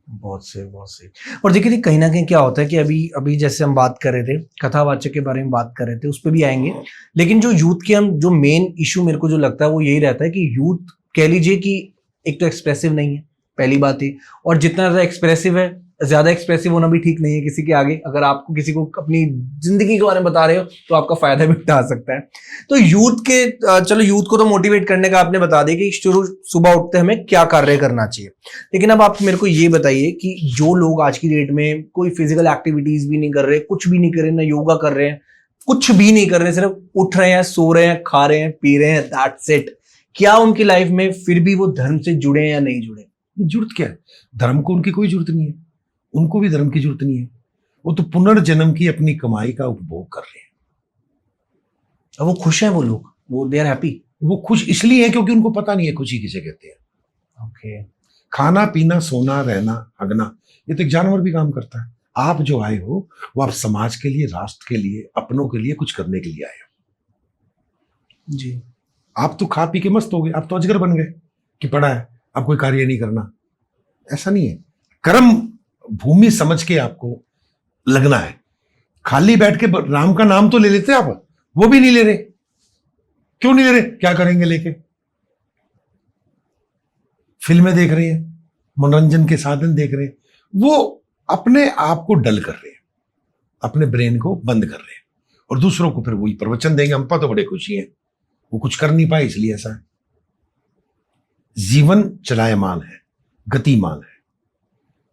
S1: बहुत सही, बहुत सही। और देखिए कहीं ना कहीं क्या होता है कि अभी जैसे हम बात कर रहे थे, कथावाचक के बारे में बात कर रहे थे, उस पर भी आएंगे, लेकिन जो यूथ के हम जो मेन इशू मेरे को जो लगता है वो यही रहता है कि यूथ कह लीजिए कि एक तो एक्सप्रेसिव नहीं है, पहली बात ही, और जितना ज्यादा एक्सप्रेसिव है, ज्यादा एक्सप्रेसिव होना भी ठीक नहीं है किसी के आगे। अगर आपको किसी को अपनी जिंदगी के बारे में बता रहे हो तो आपका फायदा भी उठा सकता है। तो यूथ के चलो यूथ को तो मोटिवेट करने का आपने बता दिया कि शुरू सुबह उठते हमें क्या कार्य करना चाहिए, लेकिन अब आप मेरे को ये बताइए कि जो लोग आज की डेट में कोई फिजिकल एक्टिविटीज भी नहीं कर रहे, कुछ भी नहीं कर रहे, ना योगा कर रहे हैं, कुछ भी नहीं कर रहे, सिर्फ उठ रहे हैं, सो रहे हैं, खा रहे हैं, पी रहे हैं, दैट्स इट, क्या उनकी लाइफ में फिर भी वो धर्म से जुड़े हैं या नहीं जुड़े?
S2: जरूरत क्या है? धर्म को उनकी कोई जरूरत नहीं है, उनको भी धर्म की जरूरत नहीं है। वो तो पुनर्जन्म की अपनी कमाई का उपभोग कर रहे हैं।
S1: अब वो खुश हैं, वो लोग, वो दे आर हैप्पी।
S2: वो खुश इसलिए है क्योंकि उनको पता नहीं है खुशी किसे कहते हैं।
S1: ओके।
S2: खाना पीना, सोना, रहना, हगना, ये तो एक जानवर भी काम करता है। आप जो आए हो वो आप समाज के लिए, राष्ट्र के लिए, अपनों के लिए कुछ करने के लिए आए हो
S1: जी।
S2: आप तो खा पी के मस्त हो गए, आप तो अजगर बन गए कि पड़ा है, अब कोई कार्य नहीं करना। ऐसा नहीं है। कर्म भूमि समझ के आपको लगना है। खाली बैठ के राम का नाम तो ले लेते आप, वो भी नहीं ले रहे। क्यों नहीं ले रहे? क्या करेंगे लेके? फिल्में देख रहे हैं, मनोरंजन के साधन देख रहे हैं, वो अपने आप को डल कर रहे हैं, अपने ब्रेन को बंद कर रहे हैं, और दूसरों को फिर वही प्रवचन देंगे, हम तो बड़े खुशी हैं, वो कुछ कर नहीं पाए इसलिए ऐसा है। जीवन चलायमान है, गतिमान है।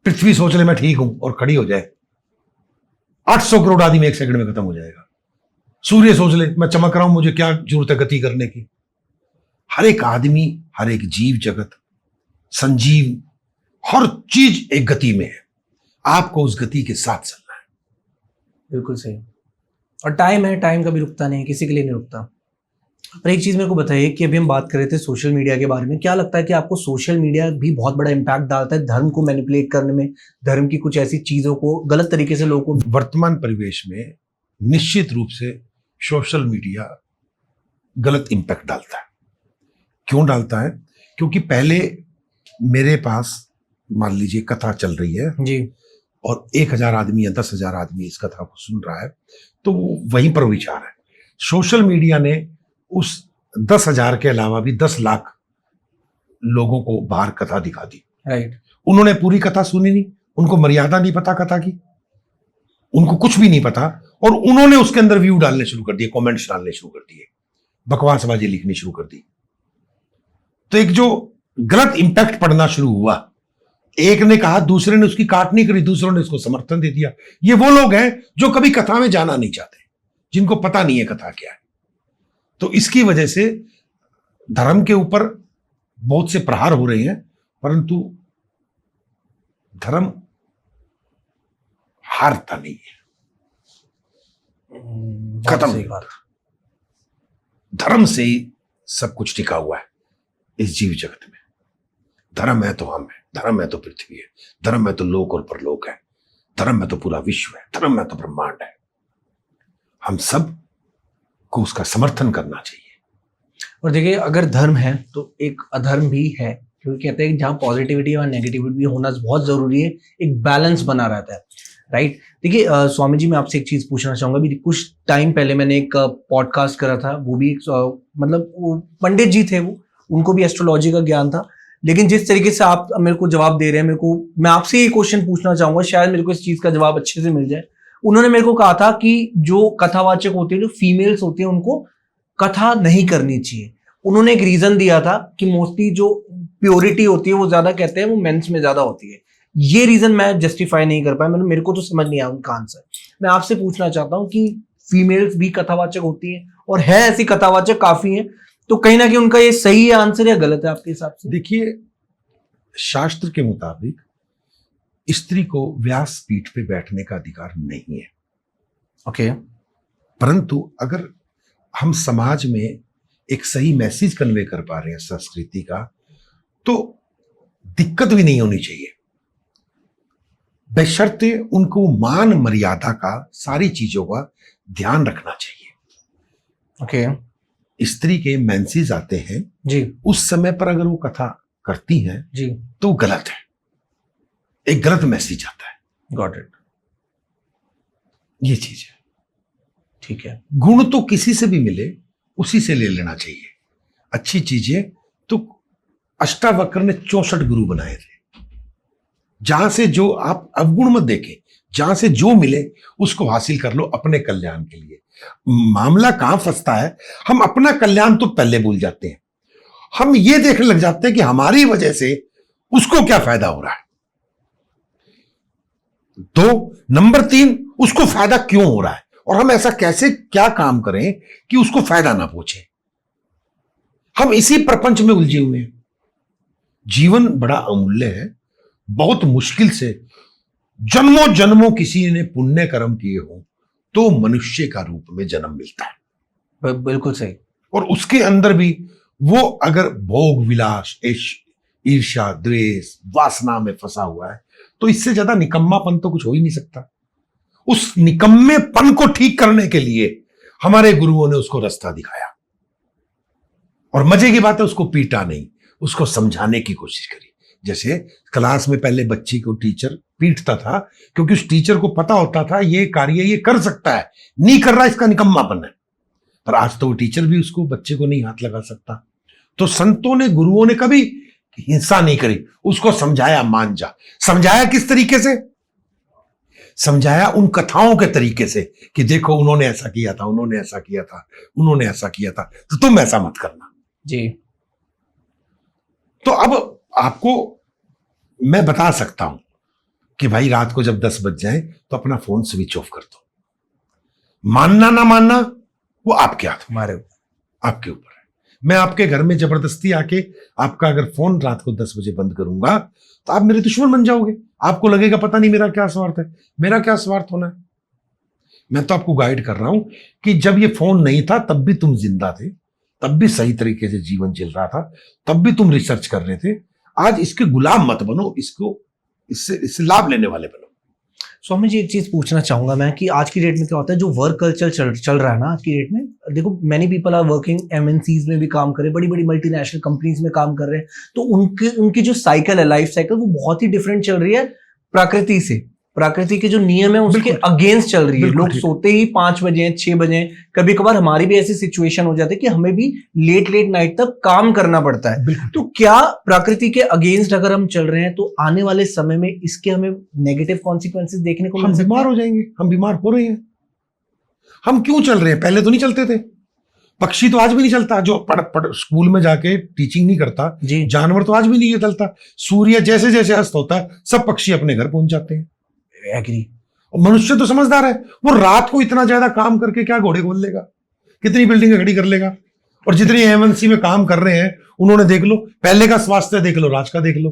S2: पृथ्वी सोच ले मैं ठीक हूं और खड़ी हो जाए, 800 करोड़ आदमी 1 सेकंड में खत्म हो जाएगा। सूर्य सोच ले मैं चमक रहा हूं, मुझे क्या जरूरत है गति करने की। हर एक आदमी, हर एक जीव जगत, संजीव, हर चीज एक गति में है। आपको उस गति के साथ चलना है।
S1: बिल्कुल सही। और टाइम है, टाइम कभी रुकता नहीं, किसी के लिए नहीं रुकता। और एक चीज मेरे को बताइए कि अभी हम बात कर रहे थे सोशल मीडिया के बारे में, क्या लगता है कि आपको सोशल मीडिया भी बहुत बड़ा इम्पैक्ट डालता है धर्म को मैनिपुलेट करने में, धर्म की कुछ ऐसी चीजों को गलत तरीके से लोगों को?
S2: वर्तमान परिवेश में निश्चित रूप से सोशल मीडिया गलत इम्पैक्ट डालता है। क्यों डालता है? क्योंकि पहले मेरे पास मान लीजिए कथा चल रही है
S1: जी,
S2: और 1,000 आदमी या 10,000 आदमी इस कथा को सुन रहा है, तो वहीं पर विचार है। सोशल मीडिया ने उस 10,000 के अलावा भी 10 लाख लोगों को बाहर कथा दिखा दी।
S1: राइट।
S2: उन्होंने पूरी कथा सुनी नहीं, उनको मर्यादा नहीं पता कथा की, उनको कुछ भी नहीं पता, और उन्होंने उसके अंदर व्यू डालने शुरू कर दिए, कमेंट्स डालने शुरू कर दिए, बकवासबाजी लिखनी शुरू कर दी। तो एक जो गलत इंपैक्ट पड़ना शुरू हुआ, एक ने कहा, दूसरे ने उसकी काट नहीं करी, दूसरों ने उसको समर्थन दे दिया। ये वो लोग हैं जो कभी कथा में जाना नहीं चाहते, जिनको पता नहीं है कथा क्या है। तो इसकी वजह से धर्म के ऊपर बहुत से प्रहार हो रहे हैं, परंतु धर्म हारता नहीं है, खत्म नहीं होता। धर्म से ही सब कुछ टिका हुआ है इस जीव जगत में। धर्म है तो हम है, धर्म है तो पृथ्वी है, धर्म है तो लोक और परलोक है, धर्म है तो पूरा विश्व है, धर्म है तो ब्रह्मांड है। हम सब को उसका समर्थन करना चाहिए।
S1: और देखिए, अगर धर्म है तो एक अधर्म भी है, क्योंकि कहते हैं कि जहाँ पॉजिटिविटी और नेगेटिविटी भी होना बहुत जरूरी है, एक बैलेंस बना रहता है। राइट। देखिए स्वामी जी, मैं आपसे एक चीज पूछना चाहूंगा। भी कुछ टाइम पहले मैंने एक पॉडकास्ट करा था, वो भी मतलब वो पंडित जी थे, वो उनको भी एस्ट्रोलॉजी का ज्ञान था, लेकिन जिस तरीके से आप मेरे को जवाब दे रहे हैं, मैं आपसे ये क्वेश्चन पूछना चाहूंगा, शायद मेरे को इस चीज का जवाब अच्छे से मिल जाए। उन्होंने मेरे को कहा था कि जो कथावाचक होते हैं, जो फीमेल्स होती हैं, उनको कथा नहीं करनी चाहिए। उन्होंने एक रीजन दिया था कि मोस्टली जो प्योरिटी होती है वो ज्यादा, कहते हैं, वो मेंस में ज्यादा होती है। ये रीजन मैं जस्टिफाई नहीं कर पाया, मेरे को तो समझ नहीं आया उनका आंसर। मैं आपसे पूछना चाहता हूँ कि फीमेल्स भी कथावाचक होती हैं, और है ऐसी कथावाचक काफी हैं, तो कहीं ना कहीं उनका ये सही है आंसर या गलत है आपके हिसाब से?
S2: देखिए, शास्त्र के मुताबिक स्त्री को व्यास पीठ पे बैठने का अधिकार नहीं है।
S1: ओके।
S2: परंतु अगर हम समाज में एक सही मैसेज कन्वे कर पा रहे हैं संस्कृति का, तो दिक्कत भी नहीं होनी चाहिए, बशर्ते उनको मान मर्यादा का, सारी चीजों का ध्यान रखना चाहिए।
S1: ओके।
S2: स्त्री के मेंसेस आते हैं
S1: जी,
S2: उस समय पर अगर वो कथा करती हैं
S1: जी,
S2: तो गलत है, एक गलत मैसेज आता है।
S1: Got it.
S2: ये चीज है।
S1: ठीक है।
S2: गुण तो किसी से भी मिले उसी से ले लेना चाहिए। अच्छी चीजें तो अष्टावक्र ने 64 गुरु बनाए थे। जहां से जो आप अवगुण मत देखें, जहां से जो मिले उसको हासिल कर लो अपने कल्याण के लिए। मामला कहां फंसता है, हम अपना कल्याण तो पहले भूल जाते हैं, हम ये देखने लग जाते हैं कि हमारी वजह से उसको क्या फायदा हो रहा है। दो, नंबर 3, उसको फायदा क्यों हो रहा है, और हम ऐसा कैसे क्या काम करें कि उसको फायदा ना पहुंचे। हम इसी प्रपंच में उलझे हुए हैं। जीवन बड़ा अमूल्य है, बहुत मुश्किल से जन्मों जन्मों किसी ने पुण्य कर्म किए हो तो मनुष्य का रूप में जन्म मिलता है।
S1: बिल्कुल सही।
S2: और उसके अंदर भी वो अगर भोग विलास, ईर्ष्या, द्वेष, वासना में फंसा हुआ है, तो इससे ज्यादा निकम्मापन तो कुछ हो ही नहीं सकता। उस निकम्मेपन को ठीक करने के लिए हमारे गुरुओं ने उसको रास्ता दिखाया, और मजे की बात है, उसको पीटा नहीं, उसको समझाने की कोशिश करी। जैसे क्लास में पहले बच्ची को टीचर पीटता था, क्योंकि उस टीचर को पता होता था ये कार्य ये कर सकता है, नहीं कर रहा इसका निकम्मापन है। पर आज तो वो टीचर भी उसको, बच्चे को नहीं हाथ लगा सकता। तो संतों ने, गुरुओं ने कभी हिंसा नहीं करी, उसको समझाया, मान जा। समझाया किस तरीके से? समझाया उन कथाओं के तरीके से कि देखो उन्होंने ऐसा किया था, उन्होंने ऐसा किया था, उन्होंने ऐसा किया था, तो तुम ऐसा मत करना
S1: जी।
S2: तो अब आपको मैं बता सकता हूं कि भाई रात को जब 10 बज जाए तो अपना फोन स्विच ऑफ कर दो। मानना ना मानना वो आपके हाथ में, आपके ऊपर है। मैं आपके घर में जबरदस्ती आके आपका अगर फोन रात को 10 बजे बंद करूंगा तो आप मेरे दुश्मन बन जाओगे। आपको लगेगा पता नहीं मेरा क्या स्वार्थ है। मेरा क्या स्वार्थ होना है? मैं तो आपको गाइड कर रहा हूं कि जब ये फोन नहीं था तब भी तुम जिंदा थे, तब भी सही तरीके से जीवन चल रहा था, तब भी तुम रिसर्च कर रहे थे। आज इसके गुलाम मत बनो, इससे लाभ लेने वाले बनो।
S1: स्वामी जी, एक चीज पूछना चाहूंगा मैं कि आज की डेट में क्या होता है, जो वर्क कल्चर चल रहा है ना आज की डेट में, देखो many people are working, MNCs में भी काम कर रहे हैं, बड़ी बड़ी मल्टीनेशनल कंपनीज में काम कर रहे हैं, तो उनकी जो साइकिल है, लाइफ साइकिल, वो बहुत ही डिफरेंट चल रही है प्रकृति से। प्रकृति के जो नियम है उसके अगेंस्ट चल रही है। लोग सोते ही 5 बजे 6 बजे, कभी कभार हमारी भी ऐसी सिचुएशन हो जाती है कि हमें भी लेट नाइट तक काम करना पड़ता है। तो क्या प्रकृति के अगेंस्ट अगर हम चल रहे हैं तो आने वाले समय में इसके हमें नेगेटिव कॉन्सिक्वेंसेस देखने को मिल सकते हैं?
S2: हम बीमार हो जाएंगे, हम बीमार हो रहे हैं। हम क्यों चल रहे हैं? पहले तो नहीं चलते थे। पक्षी तो आज भी नहीं चलता, जो स्कूल में जाके टीचिंग नहीं करता। जानवर तो आज भी नहीं चलता। सूर्य जैसे जैसे अस्त होता है, सब पक्षी अपने घर पहुंच जाते हैं।
S1: एग्री।
S2: मनुष्य तो समझदार है, वो रात को इतना ज्यादा काम करके क्या घोड़े खोल लेगा, कितनी बिल्डिंगें खड़ी कर लेगा। और जितने एमएनसी में काम कर रहे हैं उन्होंने देख लो, पहले का स्वास्थ्य देख लो, आज का देख लो,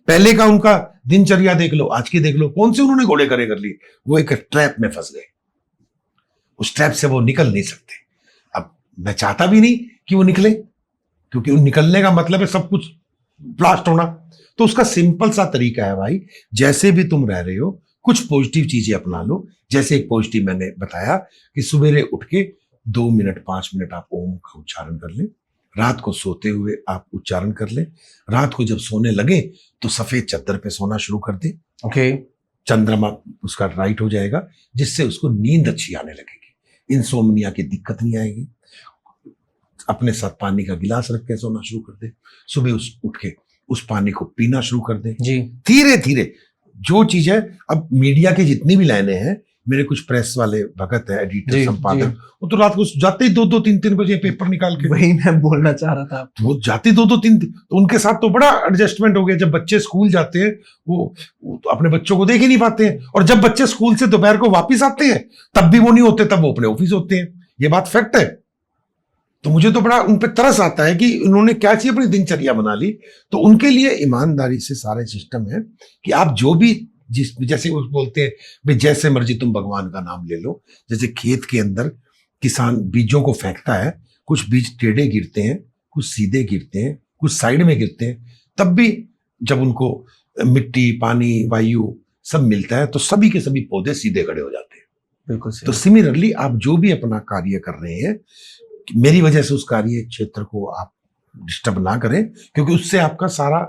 S2: पहले का उनका दिनचर्या देख लो, आज की देख लो, कौन से उन्होंने घोड़े करे कर लिए। वो एक ट्रैप में फंस गए, उस ट्रैप से वो निकल नहीं सकते। अब मैं चाहता भी नहीं कि वो निकले, क्योंकि निकलने का मतलब है सब कुछ ब्लास्ट होना। तो उसका सिंपल सा तरीका है भाई, जैसे भी तुम रह रहे हो कुछ पॉजिटिव चीजें अपना लो। जैसे एक पॉजिटिव मैंने बताया कि सवेरे उठ के 2 मिनट 5 मिनट आप ओम का उच्चारण कर लें, रात को सोते हुए आप उच्चारण कर लें, रात को जब सोने लगे तो सफेद चादर पे सोना शुरू कर दे।
S1: ओके।
S2: चंद्रमा उसका राइट हो जाएगा, जिससे उसको नींद अच्छी आने लगेगी, इंसोम्निया की दिक्कत नहीं आएगी। अपने साथ पानी का गिलास रख के सोना शुरू कर दे, सुबह उठ के उस पानी को पीना शुरू कर दे जी। धीरे धीरे जो चीज है, अब मीडिया की जितनी भी लाइनें हैं, मेरे कुछ प्रेस वाले भगत है, एडिटर, संपादक, वो तो रात को जाते ही 2-2 3-3 बजे पेपर निकाल के,
S1: वही मैं बोलना चाह रहा था,
S2: वो जाते 2-2 3, तो उनके साथ तो बड़ा एडजस्टमेंट हो गया। जब बच्चे स्कूल जाते हैं वो तो अपने बच्चों को देख ही नहीं पाते हैं, और जब बच्चे स्कूल से दोपहर को वापिस आते हैं तब भी वो नहीं होते, तब वो अपने ऑफिस होते हैं। ये बात फैक्ट है। तो मुझे तो बड़ा उन पर तरस आता है कि उन्होंने क्या चीज अपनी दिनचर्या बना ली। तो उनके लिए ईमानदारी से सारे सिस्टम है कि आप जो भी जैसे वो बोलते हैं भाई, जैसे मर्जी तुम भगवान का नाम ले लो। जैसे खेत के अंदर किसान बीजों को फेंकता है, कुछ बीज टेढ़े गिरते हैं, कुछ सीधे गिरते हैं, कुछ साइड में गिरते हैं, तब भी जब उनको मिट्टी, पानी, वायु सब मिलता है तो सभी के सभी पौधे सीधे खड़े हो जाते हैं।
S1: बिल्कुल।
S2: तो सिमिलरली आप जो भी अपना कार्य कर रहे हैं, मेरी वजह से उस कार्य क्षेत्र को आप डिस्टर्ब ना करें, क्योंकि उससे आपका सारा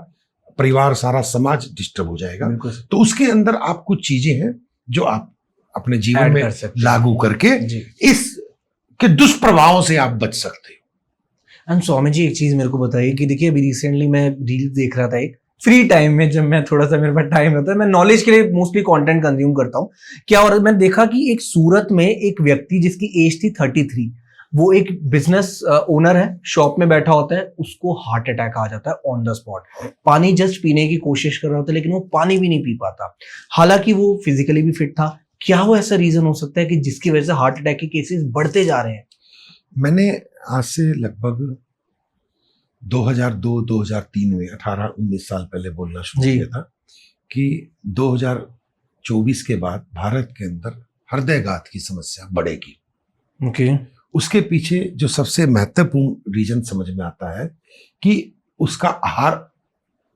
S2: परिवार, सारा समाज डिस्टर्ब हो जाएगा। तो उसके अंदर आप कुछ चीजें हैं जो आप अपने जीवन में लागू करके इस के दुष्प्रभावों से आप बच सकते हो।
S1: एंड स्वामी जी, एक चीज मेरे को बताइए कि देखिए अभी रिसेंटली मैं रील देख रहा था, एक फ्री टाइम में जब मैं थोड़ा सा मेरे पास टाइम रहता है, मैं नॉलेज के लिए मोस्टली कंटेंट कंज्यूम करता हूँ क्या। और मैंने देखा कि एक सूरत में एक व्यक्ति जिसकी एज थी 33, वो एक बिजनेस ओनर है, शॉप में बैठा होता है, उसको हार्ट अटैक आ जाता है ऑन द स्पॉट। पानी जस्ट पीने की कोशिश कर रहा होता है लेकिन वो पानी भी नहीं पी पाता, हालांकि वो फिजिकली भी फिट था। क्या वो ऐसा रीजन हो सकता है कि जिसकी वजह से हार्ट अटैक के केसेस बढ़ते जा रहे हैं? मैंने
S2: आज से लगभग 2002-2003 में 18-19 साल पहले बोलना शुरू किया था कि 2024 के बाद भारत के अंदर हृदयघात की समस्या बढ़ेगी।
S1: ओके।
S2: उसके पीछे जो सबसे महत्वपूर्ण रीजन समझ में आता है कि उसका आहार,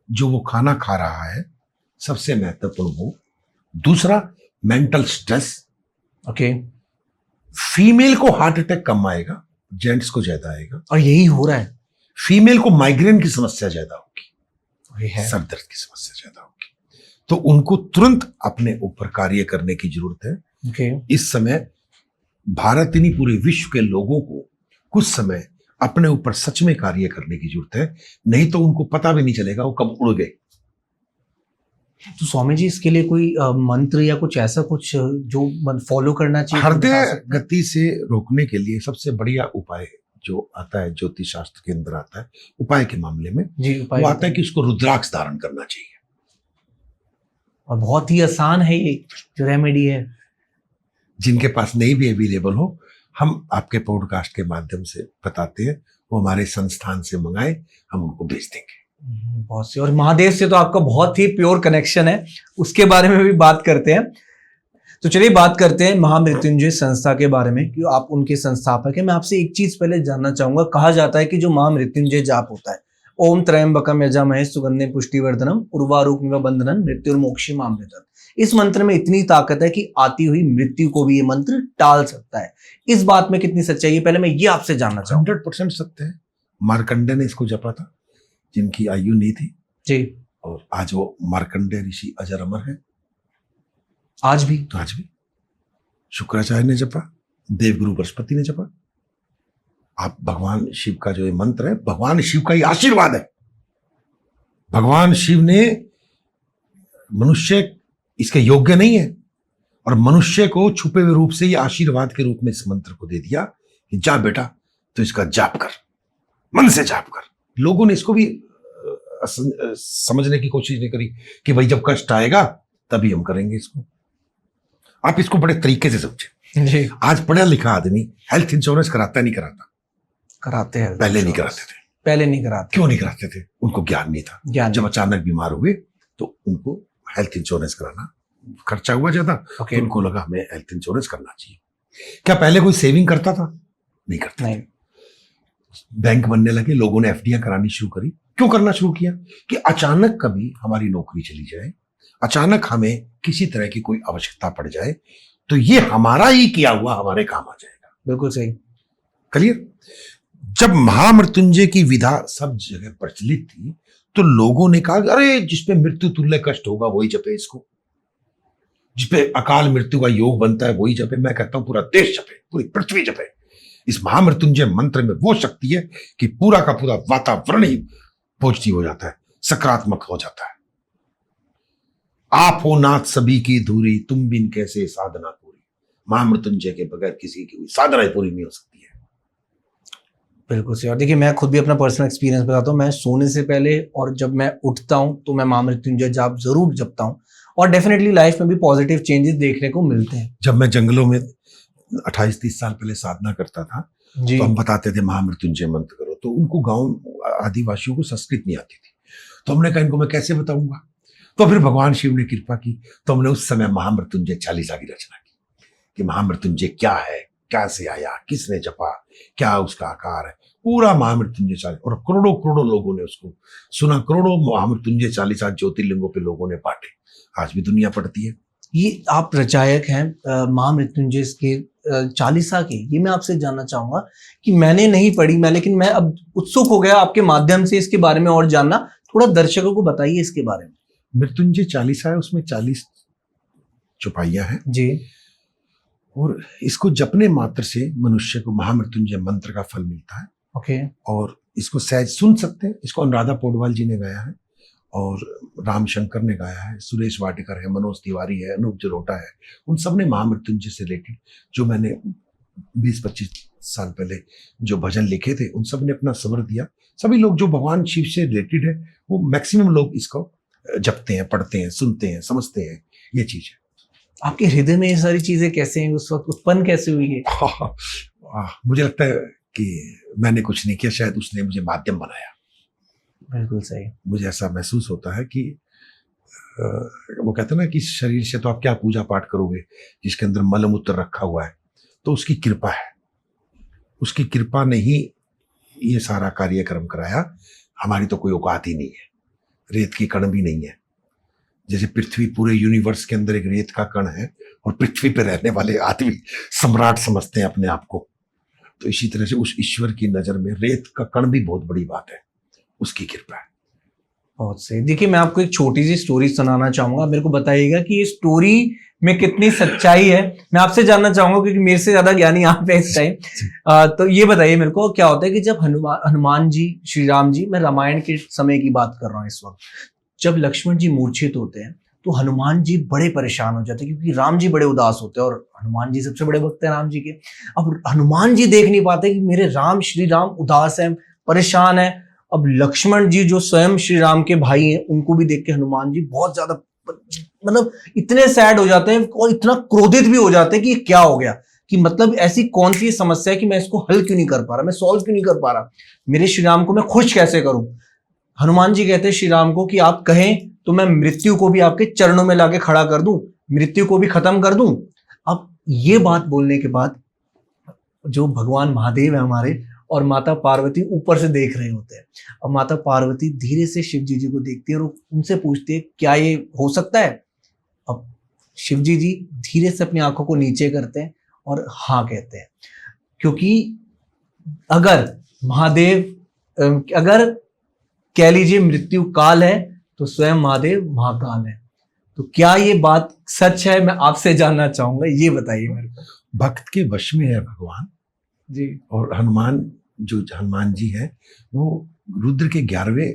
S2: जो वो खाना खा रहा है, सबसे महत्वपूर्ण वो। दूसरा, मेंटल स्ट्रेस।
S1: ओके।
S2: फीमेल को हार्ट अटैक कम आएगा, जेंट्स को ज्यादा आएगा,
S1: और यही हो रहा है।
S2: फीमेल को माइग्रेन की समस्या ज्यादा होगी, सर दर्द की समस्या ज्यादा होगी। तो उनको तुरंत अपने ऊपर कार्य करने की जरूरत है।
S1: ओके।
S2: इस समय भारत ही नहीं, पूरे विश्व के लोगों को कुछ समय अपने ऊपर सच में कार्य करने की जरूरत है, नहीं तो उनको पता भी नहीं चलेगा वो कब उड़ गए।
S1: तो स्वामी जी, इसके लिए कोई मंत्र या कुछ ऐसा कुछ जो फॉलो करना चाहिए?
S2: हृदय गति से रोकने के लिए सबसे बढ़िया उपाय जो आता है, ज्योतिष शास्त्र के अंदर आता है उपाय के मामले में
S1: जी,
S2: वो आता है कि उसको रुद्राक्ष धारण करना चाहिए।
S1: और बहुत ही आसान है ये जो रेमेडी है।
S2: जिनके पास नहीं भी अवेलेबल हो, हम आपके पॉडकास्ट के माध्यम से बताते हैं, वो हमारे संस्थान से मंगाए, हम उनको भेज देंगे।
S1: बहुत सी। और महादेव से तो आपका बहुत ही प्योर कनेक्शन है, उसके बारे में भी बात करते हैं। तो चलिए बात करते हैं महामृत्युंजय संस्था के बारे में, कि आप उनके संस्थापक हैं। मैं आपसे एक चीज पहले जानना चाहूंगा। कहा जाता है कि जो महामृत्युंजय जाप होता है, ओम त्र्यंबकम यजामहे सुगंधिं पुष्टिवर्धनम उर्वारुकमिव बंधनं मृत्युर्मोक्षीमामृतम्, इस मंत्र में इतनी ताकत है कि आती हुई मृत्यु को भी ये मंत्र टाल सकता है। इस बात में कितनी सच्चाई है, पहले मैं ये आपसे जानना चाहूंगा।
S2: 100% सत्य है। मार्कंडे ने इसको जपा था, जिनकी आयु नहीं थी
S1: जी।
S2: और आज वो मार्कंडे ऋषि अजर अमर है।
S1: आज भी
S2: शुक्राचार्य ने जपा, देवगुरु बृहस्पति ने जपा। आप भगवान शिव का जो ये मंत्र है, भगवान शिव का ये आशीर्वाद है। भगवान शिव ने मनुष्य इसके योग्य नहीं है और मनुष्य को छुपे हुए रूप से ये आशीर्वाद के रूप में इस मंत्र को दे दिया कि जा बेटा तो इसका जाप कर, मन से जाप कर। लोगों ने इसको भी समझने की कोशिश नहीं करी कि भाई जब कष्ट आएगा तभी हम करेंगे इसको। आप इसको बड़े तरीके से समझे
S1: जी।
S2: आज पढ़ा लिखा आदमी हेल्थ इंश्योरेंस कराता नहीं कराता?
S1: कराते हैं।
S2: पहले नहीं कराते थे।
S1: पहले नहीं कराते।
S2: क्यों नहीं कराते थे? उनको ज्ञान नहीं था।
S1: जब
S2: अचानक बीमार हुए तो उनको हेल्थ इंश्योरेंस कराना, खर्चा हुआ ज्यादा, तो उनको लगा हमें हेल्थ इंश्योरेंस करना चाहिए। क्या पहले कोई सेविंग करता था? नहीं करता। नहीं। बैंक बनने लगे, लोगों ने एफडीआं करानी शुरू करी। क्यों करना शुरू किया? कि अचानक कभी हमारी नौकरी चली जाए, अचानक हमें किसी तरह की कोई आवश्यकता पड़ जाए, तो ये हमारा ही किया हुआ हमारे काम आ जाएगा।
S1: बिल्कुल सही।
S2: क्लियर? जब महामृत्युंजय की विधा सब जगह प्रचलित थी तो लोगों ने कहा अरे जिसपे मृत्यु तुल्य कष्ट होगा वही जपे इसको, जिसपे अकाल मृत्यु का योग बनता है वही जपे। मैं कहता हूं पूरा देश जपे, पूरी पृथ्वी जपे। इस महामृत्युंजय मंत्र में वो शक्ति है कि पूरा का पूरा वातावरण ही पॉजिटिव हो जाता है, सकारात्मक हो जाता है। आप हो नाथ सभी की धूरी, तुम बिन कैसे साधना पूरी। महामृत्युंजय के बगैर किसी की साधना पूरी नहीं हो सकती है।
S1: बिल्कुल सही। और देखिए मैं खुद भी अपना पर्सनल एक्सपीरियंस बताता हूँ। मैं सोने से पहले और जब मैं उठता हूँ तो मैं महामृत्युंजय जाप जरूर जपता हूँ और डेफिनेटली लाइफ में भी पॉजिटिव चेंजेस देखने को मिलते हैं।
S2: जब मैं जंगलों में 28-30 साल पहले साधना करता था तो हम बताते थे महामृत्युंजय मंत्र करो, तो उनको गांव आदिवासियों को संस्कृत नहीं आती थी, तो हमने कहा इनको मैं कैसे बताऊंगा। तो फिर भगवान शिव ने कृपा की तो हमने उस समय महामृत्युंजय चालीसा की रचना की कि महामृत्युंजय क्या है, कैसे आया, किसने जपा, क्या उसका आकार है, पूरा महामृत्युंजय चालीसा। और करोड़ों करोड़ों लोगों ने उसको सुना, करोड़ों महामृत्युंजय चालीसा ज्योतिर्लिंगों पे लोगों ने बांटे, आज भी दुनिया पढ़ती है।
S1: ये आप प्रचायक हैं महामृत्युंजय के चालीसा के, ये मैं आपसे जानना चाहूंगा कि मैंने नहीं पढ़ी लेकिन मैं अब उत्सुक हो गया आपके माध्यम से इसके बारे में और जानना। थोड़ा दर्शकों को बताइए इसके बारे में।
S2: मृत्युंजय चालीसा है, उसमें 40 चौपाइयां हैं
S1: जी,
S2: और इसको जपने मात्र से मनुष्य को महामृत्युंजय मंत्र का फल मिलता है।
S1: ओके।
S2: और इसको सहज सुन सकते हैं। इसको अनुराधा पौडवाल जी ने गाया है और राम शंकर ने गाया है, सुरेश वाडेकर है, मनोज तिवारी है, अनूप जलोटा है। उन सब ने महामृत्युंजय से रिलेटेड जो मैंने 20-25 साल पहले जो भजन लिखे थे उन सब ने अपना स्वर दिया। सभी लोग जो भगवान शिव से रिलेटेड है वो मैक्सिमम लोग इसको जपते हैं, पढ़ते हैं, सुनते हैं, समझते हैं। ये चीज है।
S1: आपके हृदय में ये सारी चीजें कैसे हैं, उस वक्त उत्पन्न कैसे हुई है?
S2: मुझे लगता है कि मैंने कुछ नहीं किया, शायद उसने मुझे माध्यम बनाया।
S1: बिल्कुल सही।
S2: मुझे ऐसा महसूस होता है कि वो कहते हैं ना कि शरीर से तो आप क्या पूजा पाठ करोगे जिसके अंदर मलमूत्र रखा हुआ है, तो उसकी कृपा है। उसकी कृपा ने ही ये सारा कार्यक्रम कराया। हमारी तो कोई औकात ही नहीं है, रेत की कण भी नहीं है। जैसे पृथ्वी पूरे यूनिवर्स के अंदर एक रेत का कण है और पृथ्वी पे रहने वाले आदमी सम्राट समझते हैं अपने आप को, तो इसी तरह से उस ईश्वर की नजर में रेत का कण भी बहुत बड़ी बात है, उसकी कृपा है।
S1: बहुत सही। देखिए मैं आपको एक छोटी सी स्टोरी सुनाना चाहूंगा, मेरे को बताइएगा कि ये स्टोरी में कितनी सच्चाई है। मैं आपसे जानना चाहूंगा क्योंकि मेरे से ज्यादा ज्ञानी आप है इस टाइम। तो ये बताइए मेरे को, क्या होता है कि जब हनुमान जी, श्री राम जी, मैं रामायण के समय की बात कर रहा हूँ इस वक्त, जब लक्ष्मण जी मूर्छित होते हैं तो हनुमान जी बड़े परेशान हो जाते हैं क्योंकि राम जी बड़े उदास होते हैं और हनुमान जी सबसे बड़े भक्त हैं राम जी के। अब हनुमान जी देख नहीं पाते कि मेरे राम, श्री राम उदास हैं, परेशान है। अब लक्ष्मण जी जो स्वयं श्री राम के भाई हैं उनको भी देख के हनुमान जी बहुत ज्यादा मतलब इतने सैड हो जाते हैं और इतना क्रोधित भी हो जाते हैं कि ये क्या हो गया, कि मतलब ऐसी कौन सी समस्या है कि मैं इसको हल क्यों नहीं कर पा रहा, मैं सॉल्व क्यों नहीं कर पा रहा, मेरे श्री राम को मैं खुश कैसे करूं। हनुमान जी कहते हैं श्री राम को कि आप कहें तो मैं मृत्यु को भी आपके चरणों में लाके खड़ा कर दूं, मृत्यु को भी खत्म कर दूं, ये बात बोलने के बाद जो भगवान महादेव है हमारे और माता पार्वती ऊपर से देख रहे होते हैं। अब माता पार्वती धीरे से शिव जी को देखती है और उनसे पूछती है क्या ये हो सकता है। अब शिव जी धीरे से अपनी आंखों को नीचे करते हैं और हाँ कहते हैं, क्योंकि अगर महादेव अगर कह लीजिए मृत्यु काल है तो स्वयं महादेव महाकाल है। तो क्या ये बात सच है, मैं आपसे जानना चाहूंगा, ये बताइए मेरे को।
S2: भक्त के वश में है भगवान
S1: जी।
S2: और हनुमान जी है वो रुद्र के 11वें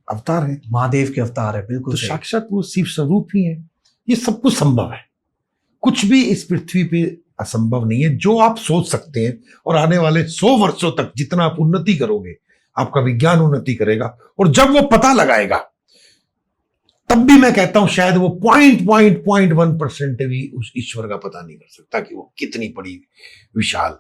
S2: अवतार है,
S1: महादेव के अवतार है, बिल्कुल।
S2: तो साक्षात वो शिव स्वरूप ही है। ये सब कुछ संभव है, कुछ भी इस पृथ्वी पे असंभव नहीं है। जो आप सोच सकते हैं और आने वाले 100 वर्षों तक जितना आप उन्नति करोगे, आपका विज्ञान उन्नति करेगा, और जब वो पता लगाएगा तब भी मैं कहता हूं शायद वो 0.1% भी उस ईश्वर का पता नहीं कर सकता कि वो कितनी बड़ी विशाल।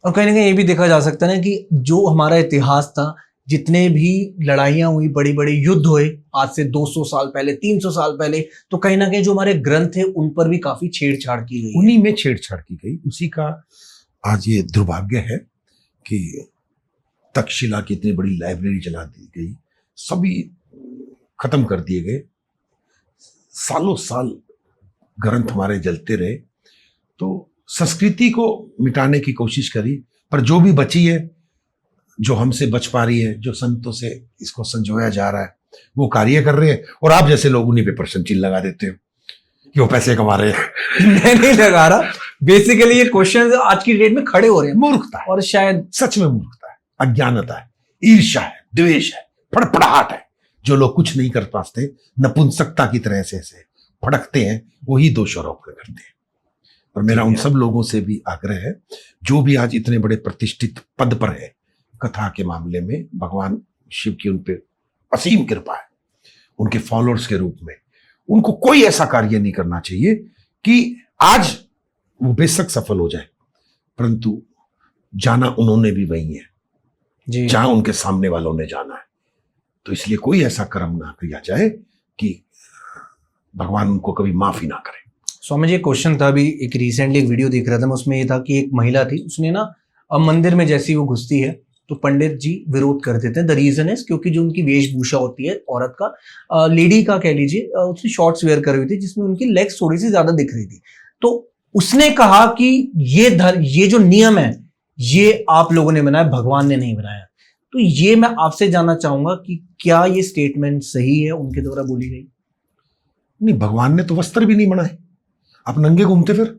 S1: और कहीं ना कहीं ये भी देखा जा सकता है ना कि जो हमारा इतिहास था, जितने भी लड़ाइयां हुई, बड़ी बड़ी युद्ध हुए आज से 200 साल पहले, 300 साल पहले, तो कहीं ना कहीं जो हमारे ग्रंथ है उन पर भी काफी छेड़छाड़ की गई,
S2: उन्हीं में छेड़छाड़ की गई। उसी का आज ये दुर्भाग्य है कि तक्षशिला की इतनी बड़ी लाइब्रेरी जला दी गई, सभी खत्म कर दिए गए, सालों साल ग्रंथ हमारे जलते रहे। तो संस्कृति को मिटाने की कोशिश करी, पर जो भी बची है, जो हमसे बच पा रही है, जो संतों से इसको संजोया जा रहा है, वो कार्य कर रहे हैं। और आप जैसे लोग उन्हीं पे प्रश्न चिन्ह लगा देते हो कि वो पैसे कमा रहे हैं।
S1: मैं नहीं लगा रहा, बेसिकली ये क्वेश्चन आज की डेट में खड़े हो रहे हैं।
S2: मूर्खता है,
S1: और शायद
S2: सच में मूर्खता है, अज्ञानता है, ईर्ष्या है, द्वेष है, फड़फड़ाहट है। जो लोग कुछ नहीं कर पाते, नपुंसकता की तरह से फड़कते हैं, वही दोष आरोप करते हैं। और मेरा उन सब लोगों से भी आग्रह है जो भी आज इतने बड़े प्रतिष्ठित पद पर है, कथा के मामले में भगवान शिव की उन पे असीम कृपा है, उनके फॉलोअर्स के रूप में उनको कोई ऐसा कार्य नहीं करना चाहिए कि आज वो बेशक सफल हो जाए, परंतु जाना उन्होंने भी वही है
S1: जी,
S2: जहां उनके सामने वालों ने जाना है। तो इसलिए कोई ऐसा कर्म ना किया जाए कि भगवान उनको कभी माफी ना करे।
S1: स्वामी जी, क्वेश्चन था, अभी एक रिसेंटली एक वीडियो देख रहा था मैं, उसमें ये था कि एक महिला थी, उसने ना अब मंदिर में जैसी वो घुसती है तो पंडित जी विरोध कर देते हैं। द रीजन इज क्योंकि जो उनकी वेशभूषा होती है औरत का, लेडी का कह लीजिए, उसने शॉर्ट्स वेयर कर हुई थी जिसमें उनकी लेग्स थोड़ी सी ज्यादा दिख रही थी। तो उसने कहा कि ये जो नियम है ये आप लोगों ने बनाया, भगवान ने नहीं बनाया। तो ये मैं आपसे जानना चाहूंगा कि क्या ये स्टेटमेंट सही है उनके द्वारा बोली गई?
S2: नहीं, भगवान ने तो वस्त्र भी नहीं बनाए, आप नंगे घूमते फिर।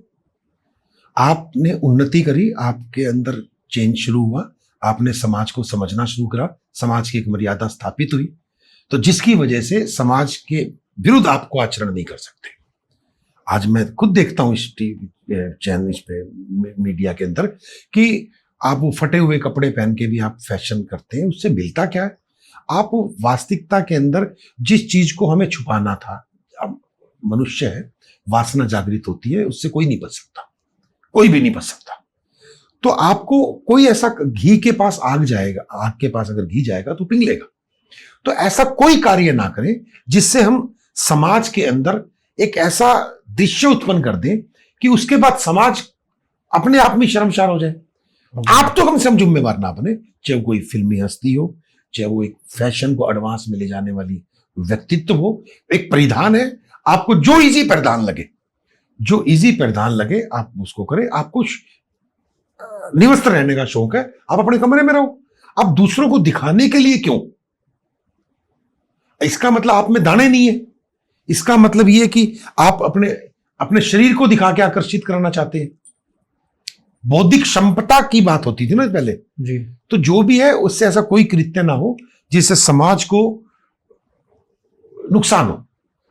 S2: आपने उन्नति करी, आपके अंदर चेंज शुरू हुआ, आपने समाज को समझना शुरू करा, समाज की एक मर्यादा स्थापित हुई, तो जिसकी वजह से समाज के विरुद्ध आपको आचरण नहीं कर सकते। आज मैं खुद देखता हूँ इस टीवी चैनल पे, मीडिया के अंदर, कि आप वो फटे हुए कपड़े पहन के भी आप फैशन करते हैं। उससे मिलता क्या है? आप वास्तविकता के अंदर जिस चीज को हमें छुपाना था, अब मनुष्य है, वासना जागृत होती है, उससे कोई नहीं बच सकता, कोई भी नहीं बच सकता। तो आपको कोई ऐसा, घी के पास आग जाएगा, आग के पास अगर घी जाएगा तो पिघ लेगा। तो ऐसा कोई कार्य ना करें जिससे हम समाज के अंदर एक ऐसा दृश्य उत्पन्न कर दें कि उसके बाद समाज अपने आप में शर्मसार हो जाए। आप तो कम से कम जिम्मेवार ना बने, चाहे कोई फिल्मी हस्ती हो, चाहे वो एक फैशन को एडवांस में ले जाने वाली व्यक्तित्व हो। एक परिधान है, आपको जो इजी परिधान लगे, जो इजी परिधान लगे आप उसको करें। आपको निवस्त्र रहने का शौक है, आप अपने कमरे में रहो। आप दूसरों को दिखाने के लिए क्यों? इसका मतलब आप में दाने नहीं है, इसका मतलब यह कि आप अपने शरीर को दिखा के आकर्षित करना चाहते हैं। बौद्धिक क्षमता की बात होती थी ना पहले
S1: जी।
S2: तो जो भी है उससे ऐसा कोई कृत्य ना हो जिससे समाज को नुकसान हो।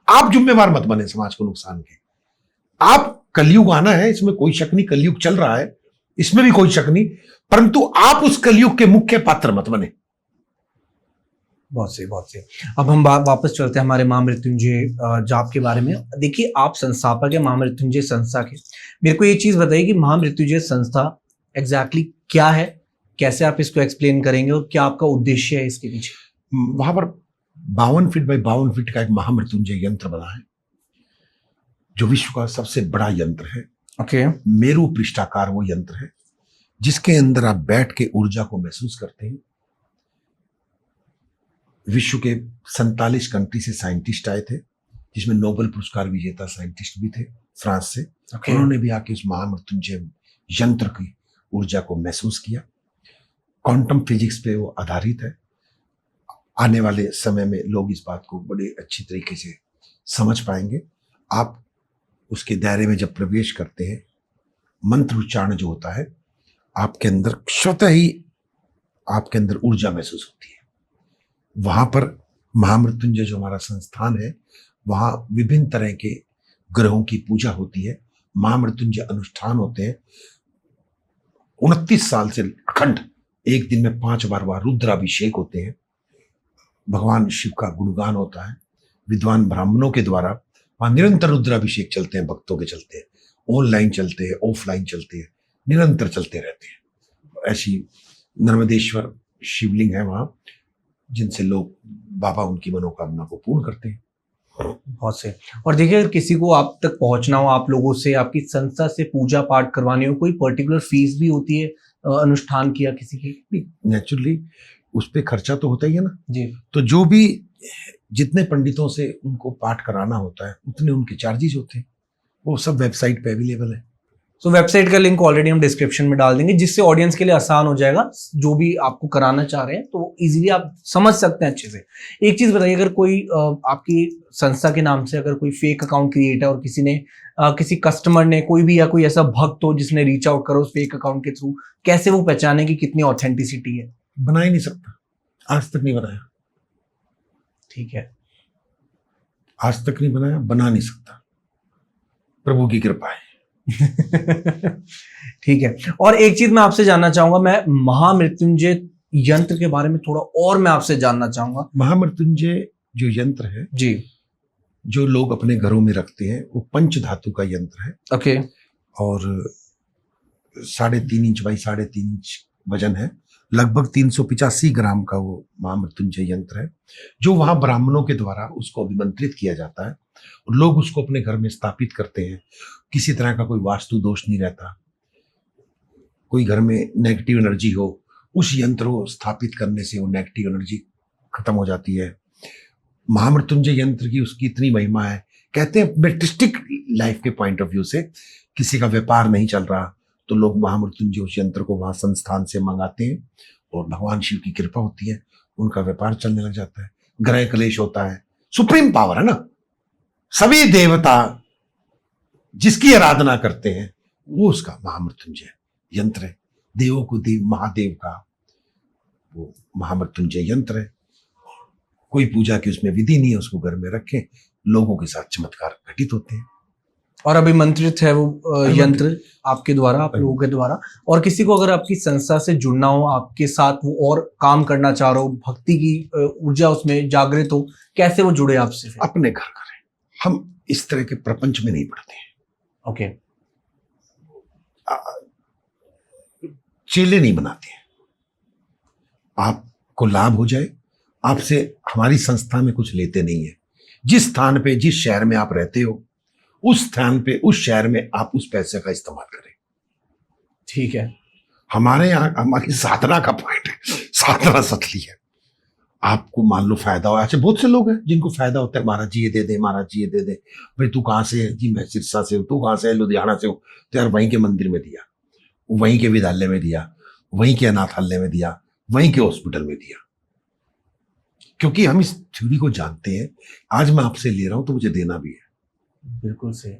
S2: आप जिम्मेवार मत बने समाज को नुकसान के। आप, कलयुग आना है, इसमें कोई शक नहीं, कलयुग चल रहा है, इसमें भी कोई शक नहीं, परंतु आप उस कलयुग के मुख्य पात्र मत बने।
S1: बहुत सही, बहुत सही। अब हम वापस चलते हैं हमारे महामृत्युंजय जाप के बारे में। देखिए, आप संस्थापक है महामृत्युंजय संस्था के। मेरे को ये चीज बताइए कि महामृत्युंजय संस्था एग्जैक्टली क्या है, कैसे आप इसको एक्सप्लेन करेंगे और क्या आपका उद्देश्य है इसके पीछे?
S2: वहां पर 52 फीट बाय 52 फीट का एक महामृत्युंजय यंत्र बना है। जो विश्व का सबसे बड़ा यंत्र है।
S1: ओके।
S2: मेरु पृष्ठाकार वो यंत्र है जिसके अंदर आप बैठ के ऊर्जा को महसूस करते हैं। विश्व के 47 कंट्री से साइंटिस्ट आए थे, जिसमें नोबेल पुरस्कार विजेता साइंटिस्ट भी थे फ्रांस से। उन्होंने भी आके उस महामृत्युंजय यंत्र की ऊर्जा को महसूस किया। क्वांटम फिजिक्स पे वो आधारित है। आने वाले समय में लोग इस बात को बड़े अच्छी तरीके से समझ पाएंगे। आप उसके दायरे में जब प्रवेश करते हैं, मंत्र उच्चारण जो होता है, आपके अंदर स्वतः ही आपके अंदर ऊर्जा महसूस होती है। वहां पर महामृत्युंजय जो हमारा संस्थान है, वहां विभिन्न तरह के ग्रहों की पूजा होती है। महामृत्युंजय अनुष्ठान होते हैं। 29 साल से अखंड एक दिन में 5 बार वहां रुद्राभिषेक होते हैं। भगवान शिव का गुणगान होता है। विद्वान ब्राह्मणों के द्वारा वहां निरंतर रुद्राभिषेक चलते हैं, भक्तों के चलते हैं, ऑनलाइन चलते हैं, ऑफलाइन चलते हैं, निरंतर चलते रहते हैं। ऐसी नर्मदेश्वर शिवलिंग है वहां, जिनसे लोग बाबा उनकी मनोकामना को पूर्ण करते हैं।
S1: बहुत से। और देखिए, अगर किसी को आप तक पहुंचना हो, आप लोगों से, आपकी संस्था से पूजा पाठ करवानी हो, कोई पर्टिकुलर फीस भी होती है अनुष्ठान किया किसी की?
S2: नेचुरली उस पर खर्चा तो होता ही है ना
S1: जी।
S2: तो जो भी जितने पंडितों से उनको पाठ कराना होता है, उतने उनके चार्जेस होते हैं। वो सब वेबसाइट पे अवेलेबल है।
S1: सो वेबसाइट का लिंक ऑलरेडी हम डिस्क्रिप्शन में डाल देंगे, जिससे ऑडियंस के लिए आसान हो जाएगा। जो भी आपको कराना चाह रहे हैं तो इजीली आप समझ सकते हैं अच्छे से। एक चीज बताइए, अगर कोई आपकी संस्था के नाम से अगर कोई फेक अकाउंट क्रिएट है और किसी ने किसी कस्टमर ने, कोई भी या कोई ऐसा भक्त हो जिसने रीच आउट करो उस फेक अकाउंट के थ्रू, कैसे वो पहचाने कि कितनी ऑथेंटिसिटी है?
S2: बना ही नहीं सकता, आज तक नहीं बनाया।
S1: ठीक है,
S2: आज तक नहीं बनाया, बना नहीं सकता, प्रभु की कृपा है।
S1: ठीक है। और एक चीज मैं आपसे जानना चाहूंगा, मैं महामृत्युंजय यंत्र के बारे में थोड़ा और मैं आपसे जानना चाहूंगा।
S2: महामृत्युंजय जो यंत्र है
S1: जी,
S2: जो लोग अपने घरों में रखते हैं, वो पंच धातु का यंत्र है।
S1: ओके।
S2: और 3.5 इंच बाई 3.5 इंच वजन है। लगभग 385 ग्राम का वो महामृत्युंजय यंत्र है, जो वहां ब्राह्मणों के द्वारा उसको अभिमंत्रित किया जाता है और लोग उसको अपने घर में स्थापित करते हैं। किसी तरह का कोई वास्तु दोष नहीं रहता। कोई घर में नेगेटिव एनर्जी हो, उस यंत्र को स्थापित करने से वो नेगेटिव एनर्जी खत्म हो जाती है। महामृत्युंजय यंत्र की उसकी इतनी महिमा है। कहते हैं मेटेरियलिस्टिक लाइफ के पॉइंट ऑफ व्यू से किसी का व्यापार नहीं चल रहा तो लोग महामृत्युंजय उस यंत्र को वहां संस्थान से मंगाते हैं और भगवान शिव की कृपा होती है, उनका व्यापार चलने लग जाता है। ग्रह क्लेश होता है, सुप्रीम पावर है ना, सभी देवता जिसकी आराधना करते हैं वो उसका महामृत्युंजय यंत्र है। देवों को देव महादेव का वो महामृत्युंजय यंत्र है। कोई पूजा की उसमें विधि नहीं है, उसको घर में रखें, लोगों के साथ चमत्कार घटित होते हैं।
S1: और अभिमंत्रित है वो यंत्र आपके द्वारा, आप लोगों के द्वारा। और किसी को अगर आपकी संस्था से जुड़ना हो, आपके साथ वो और काम करना चाह रहा हो, भक्ति की ऊर्जा उसमें जागृत हो, कैसे वो जुड़े आपसे?
S2: अपने घर करें। हम इस तरह के प्रपंच में नहीं पड़ते हैं।
S1: ओके।
S2: चेले नहीं बनाते हैं। आपको लाभ हो जाए, आपसे हमारी संस्था में कुछ लेते नहीं है। जिस स्थान पे, जिस शहर में आप रहते हो, उस स्थान पे, उस शहर में आप उस पैसे का इस्तेमाल करें।
S1: ठीक है।
S2: हमारे यहाँ हमारी साधना का पॉइंट है, साधना सतली है। आपको मान लो फायदा हो, ऐसे बहुत से लोग हैं जिनको फायदा होता है, महाराज जी ये दे दे, महाराज जी ये दे दे। भाई तू कहाँ से है? जी मैं सिरसा से हूँ। तू कहाँ से है? लुधियाना से हूँ। तो यार वहीं के मंदिर में दिया, वहीं के विद्यालय में दिया, वहीं के अनाथालय में दिया, वहीं के हॉस्पिटल में दिया। क्योंकि हम इस थ्योरी को जानते हैं, आज मैं आपसे ले रहा हूं तो मुझे देना भी है।
S1: बिल्कुल सही।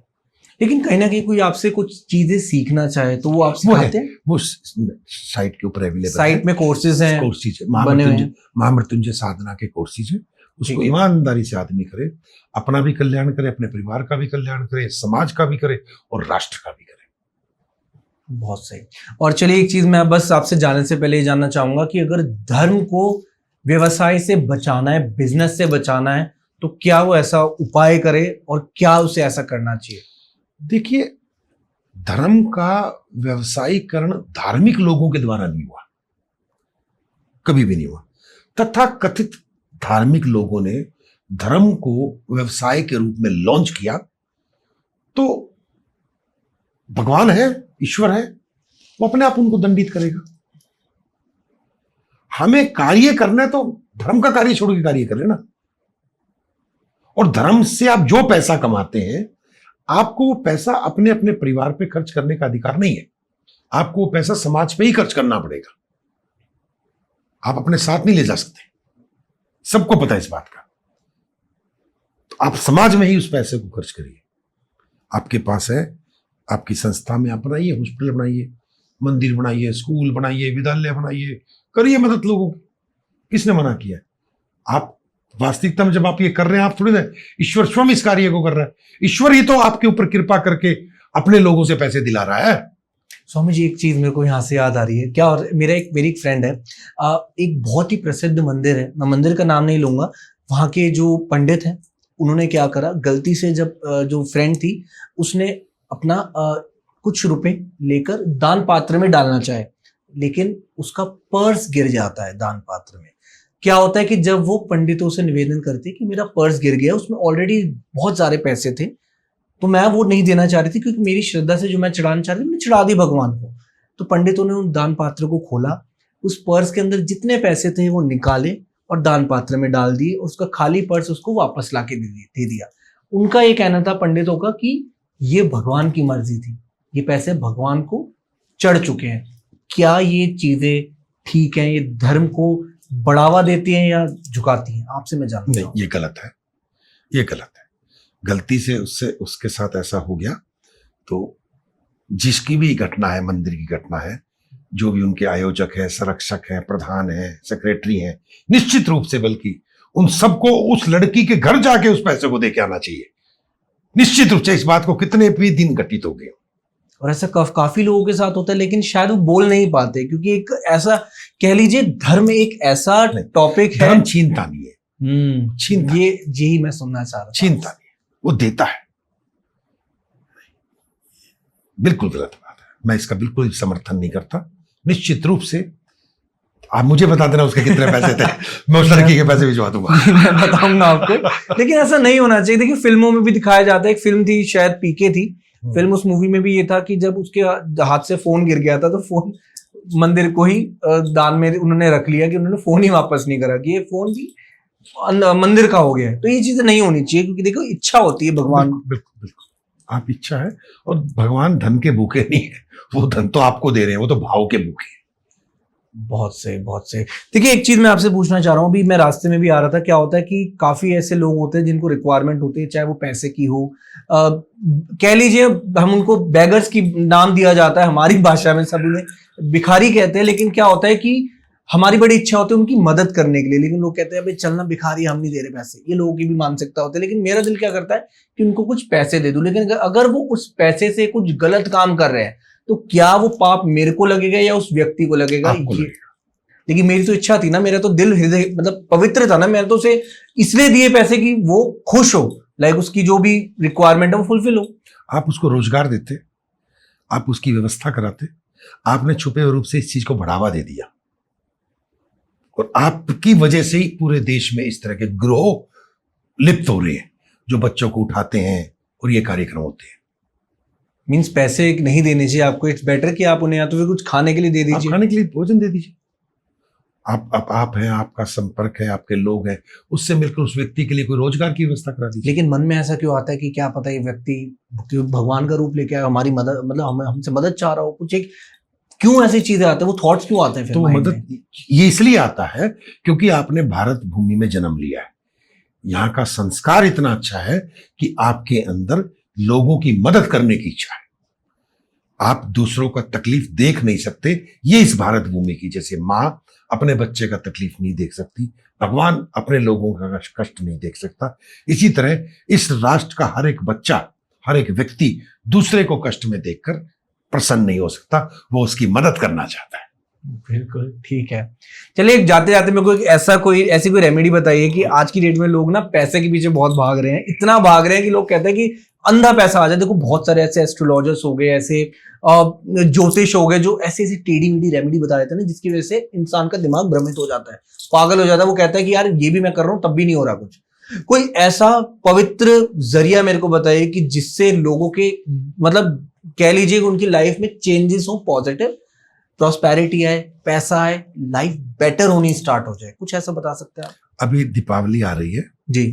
S1: लेकिन कहीं ना कहीं कोई आपसे कुछ चीजें सीखना चाहे तो वो आप सिखाते हैं?
S2: वो साइट के ऊपर अवेलेबल है।
S1: साइट में कोर्सेज हैं,
S2: कोर्सेज महामृत्युंजय साधना के कोर्सेज हैं। उसको ईमानदारी से आदमी करे, अपना भी कल्याण करे, अपने परिवार का भी कल्याण करे, समाज का भी करे और राष्ट्र का भी करे।
S1: बहुत सही। और चलिए, एक चीज मैं बस आपसे जानने से पहले ये जानना चाहूंगा कि अगर धर्म को व्यवसाय से बचाना है, बिजनेस से बचाना है, तो क्या वो ऐसा उपाय करे और क्या उसे ऐसा करना चाहिए?
S2: देखिए, धर्म का व्यवसायीकरण धार्मिक लोगों के द्वारा नहीं हुआ, कभी भी नहीं हुआ। तथा कथित धार्मिक लोगों ने धर्म को व्यवसाय के रूप में लॉन्च किया तो भगवान है, ईश्वर है, वो अपने आप उनको दंडित करेगा। हमें कार्य करना है तो धर्म का कार्य छोड़ के कार्य करें ना। और धर्म से आप जो पैसा कमाते हैं, आपको वो पैसा अपने अपने परिवार पे खर्च करने का अधिकार नहीं है। आपको वो पैसा समाज पे ही खर्च करना पड़ेगा। आप अपने साथ नहीं ले जा सकते, सबको पता है इस बात का। तो आप समाज में ही उस पैसे को खर्च करिए। आपके पास है, आपकी संस्था में आप बनाइए, हॉस्पिटल बनाइए, मंदिर बनाइए, स्कूल बनाइए, विद्यालय बनाइए, करिए मदद लोगों की। किसने मना किया? आप वास्तविकता में जब आप ये कर रहे हैं, आप थोड़ी ना, ईश्वर स्वयं इस कार्य को कर रहा है। ईश्वर ही तो आपके ऊपर कृपा करके अपने लोगों से पैसे दिला रहा है।
S1: स्वामी जी, एक चीज मेरे को यहाँ से याद आ रही है क्या, और मेरी एक फ्रेंड है, एक बहुत ही प्रसिद्ध मंदिर है, मैं मंदिर का नाम नहीं लूंगा, वहाँ के जो पंडित हैं उन्होंने क्या करा, गलती से जब जो फ्रेंड थी उसने अपना कुछ रुपए लेकर दान पात्र में डालना चाहे, लेकिन उसका पर्स गिर जाता है दान पात्र में। क्या होता है कि जब वो पंडितों से निवेदन करती है कि मेरा पर्स गिर गया, उसमें ऑलरेडी बहुत सारे पैसे थे, तो मैं वो नहीं देना चाह रही थी क्योंकि मेरी श्रद्धा से जो मैं चढ़ाना चाह रही थी, मैंने चढ़ा दी भगवान को। तो पंडितों ने उन दान पात्र को खोला, उस पर्स के अंदर जितने पैसे थे वो निकाले और दान पात्र में डाल दिए, उसका खाली पर्स उसको वापस लाके दे दिया। उनका ये कहना था पंडितों का कि ये भगवान की मर्जी थी, ये पैसे भगवान को चढ़ चुके हैं। क्या ये चीजें ठीक है? ये धर्म को बढ़ावा देती हैं या झुकाती हैं? आपसे मैं जानता हूं।
S2: ये गलत है, ये गलत है। गलती से उसके साथ ऐसा हो गया तो जिसकी भी घटना है, मंदिर की घटना है, जो भी उनके आयोजक है, संरक्षक है, प्रधान है, सेक्रेटरी है, निश्चित रूप से बल्कि उन सबको उस लड़की के घर जाके उस पैसे को देके आना चाहिए। निश्चित रूप से इस बात को कितने भी दिन घटित हो गए,
S1: और ऐसा काफी लोगों के साथ होता है, लेकिन शायद वो बोल नहीं पाते क्योंकि एक ऐसा, कह लीजिए, धर्म एक ऐसा टॉपिक है।
S2: धर्म छीनता नहीं है, छीनता,
S1: ये यही मैं सुनना चाह रहा था।
S2: छीनता नहीं, वो देता है। बिल्कुल गलत बात है, मैं इसका बिल्कुल समर्थन नहीं करता। निश्चित रूप से आप मुझे बता देना उसके कितने पैसे थे, मैं उस लड़की के पैसे भिजवा दूंगा।
S1: मैं बताऊंगा आपको, लेकिन ऐसा नहीं होना चाहिए। देखिए, फिल्मों में भी दिखाया जाता है, एक फिल्म थी शायद पीके थी फिल्म, उस मूवी में भी ये था कि जब उसके हाथ से फोन गिर गया था तो फोन मंदिर को ही दान में उन्होंने रख लिया, कि उन्होंने फोन ही वापस नहीं करा, कि ये फोन भी मंदिर का हो गया है। तो ये चीजें नहीं होनी चाहिए, क्योंकि देखो इच्छा होती है भगवान।
S2: बिल्कुल बिल्कुल, आप इच्छा है, और भगवान धन के भूखे नहीं है, वो धन तो आपको दे रहे हैं, वो तो भाव के भूखे हैं।
S1: बहुत सही, बहुत सही। देखिए, एक चीज मैं आपसे पूछना चाह रहा हूँ, अभी मैं रास्ते में भी आ रहा था, क्या होता है कि काफी ऐसे लोग होते हैं जिनको रिक्वायरमेंट होती है, चाहे वो पैसे की हो, कह लीजिए हम उनको बेगर्स की नाम दिया जाता है हमारी भाषा में, सब उन्हें भिखारी कहते हैं। लेकिन क्या होता है कि हमारी बड़ी इच्छा होती है उनकी मदद करने के लिए, लेकिन लोग कहते हैं भाई चलना भिखारी, हम नहीं दे रहे पैसे। ये लोगों की भी मानसिकता होती है। लेकिन मेरा दिल क्या करता है कि उनको कुछ पैसे दे दूं, लेकिन अगर वो उस पैसे से कुछ गलत काम कर रहे हैं तो क्या वो पाप मेरे को लगेगा या उस व्यक्ति को लगेगा? लेकिन मेरी तो इच्छा थी ना, मेरा तो दिल, हृदय मतलब पवित्र था ना, मैंने तो उसे इसलिए दिए पैसे कि वो खुश हो, लाइक उसकी जो भी रिक्वायरमेंट है वो फुलफिल हो।
S2: आप उसको रोजगार देते, आप उसकी व्यवस्था कराते, आपने छुपे रूप से इस चीज को बढ़ावा दे दिया, और आपकी वजह से ही पूरे देश में इस तरह के गिरोह लिप्त हो रहे हैं जो बच्चों को उठाते हैं और ये कार्यक्रम होते हैं।
S1: मीन्स पैसे नहीं देने चाहिए आपको, इट्स बेटर कि आप उन्हें या तो फिर कुछ खाने के लिए दे दीजिए,
S2: खाने के लिए भोजन दे दीजिए। आप हैं, आपका संपर्क है, आपके लोग हैं, उससे मिलकर उस व्यक्ति के लिए कोई रोजगार की व्यवस्था करा दीजिए।
S1: लेकिन मन में ऐसा क्यों आता है कि क्या पता ये व्यक्ति भगवान का रूप लेके हमारी मदद, मतलब हमसे मदद चाह रहा हो, कुछ एक, क्यों ऐसी चीजें आती है? वो थॉट्स क्यों आते हैं फिर?
S2: तो मदद ये इसलिए आता है क्योंकि आपने भारत भूमि में जन्म लिया है, यहाँ का संस्कार इतना अच्छा है कि आपके अंदर लोगों की मदद करने की इच्छा है। आप दूसरों का तकलीफ देख नहीं सकते, ये इस भारत भूमि की, जैसे माँ अपने बच्चे का तकलीफ नहीं देख सकती, भगवान अपने लोगों का कष्ट नहीं देख सकता, इसी तरह इस राष्ट्र का हर एक बच्चा, हर एक व्यक्ति दूसरे को कष्ट में देखकर प्रसन्न नहीं हो सकता, वो उसकी मदद करना चाहता है।
S1: बिल्कुल ठीक है। चलिए, जाते जाते मेरे को ऐसी कोई रेमेडी बताइए कि आज की डेट में लोग ना पैसे के पीछे बहुत भाग रहे हैं, इतना भाग रहे हैं कि लोग कहते हैं कि अंधा पैसा आ जाए। देखो, बहुत सारे ऐसे एस्ट्रोलॉजर्स हो गए, ऐसे ज्योतिष हो गए, जो ऐसी टेढ़ी मेढ़ी रेमेडी बता देते हैं ना, जिसकी वजह से इंसान का दिमाग भ्रमित हो जाता है, पागल हो जाता है। वो कहता है कि यार ये भी मैं कर रहा हूँ तब भी नहीं हो रहा कुछ। कोई ऐसा पवित्र जरिया मेरे को बताइए कि जिससे लोगों के मतलब कह लीजिए कि उनकी लाइफ में चेंजेस हो, पॉजिटिव प्रॉस्पेरिटी आए, पैसा आए, लाइफ बेटर होनी स्टार्ट हो जाए, कुछ ऐसा बता सकते हैं आप?
S2: अभी दीपावली आ रही है
S1: जी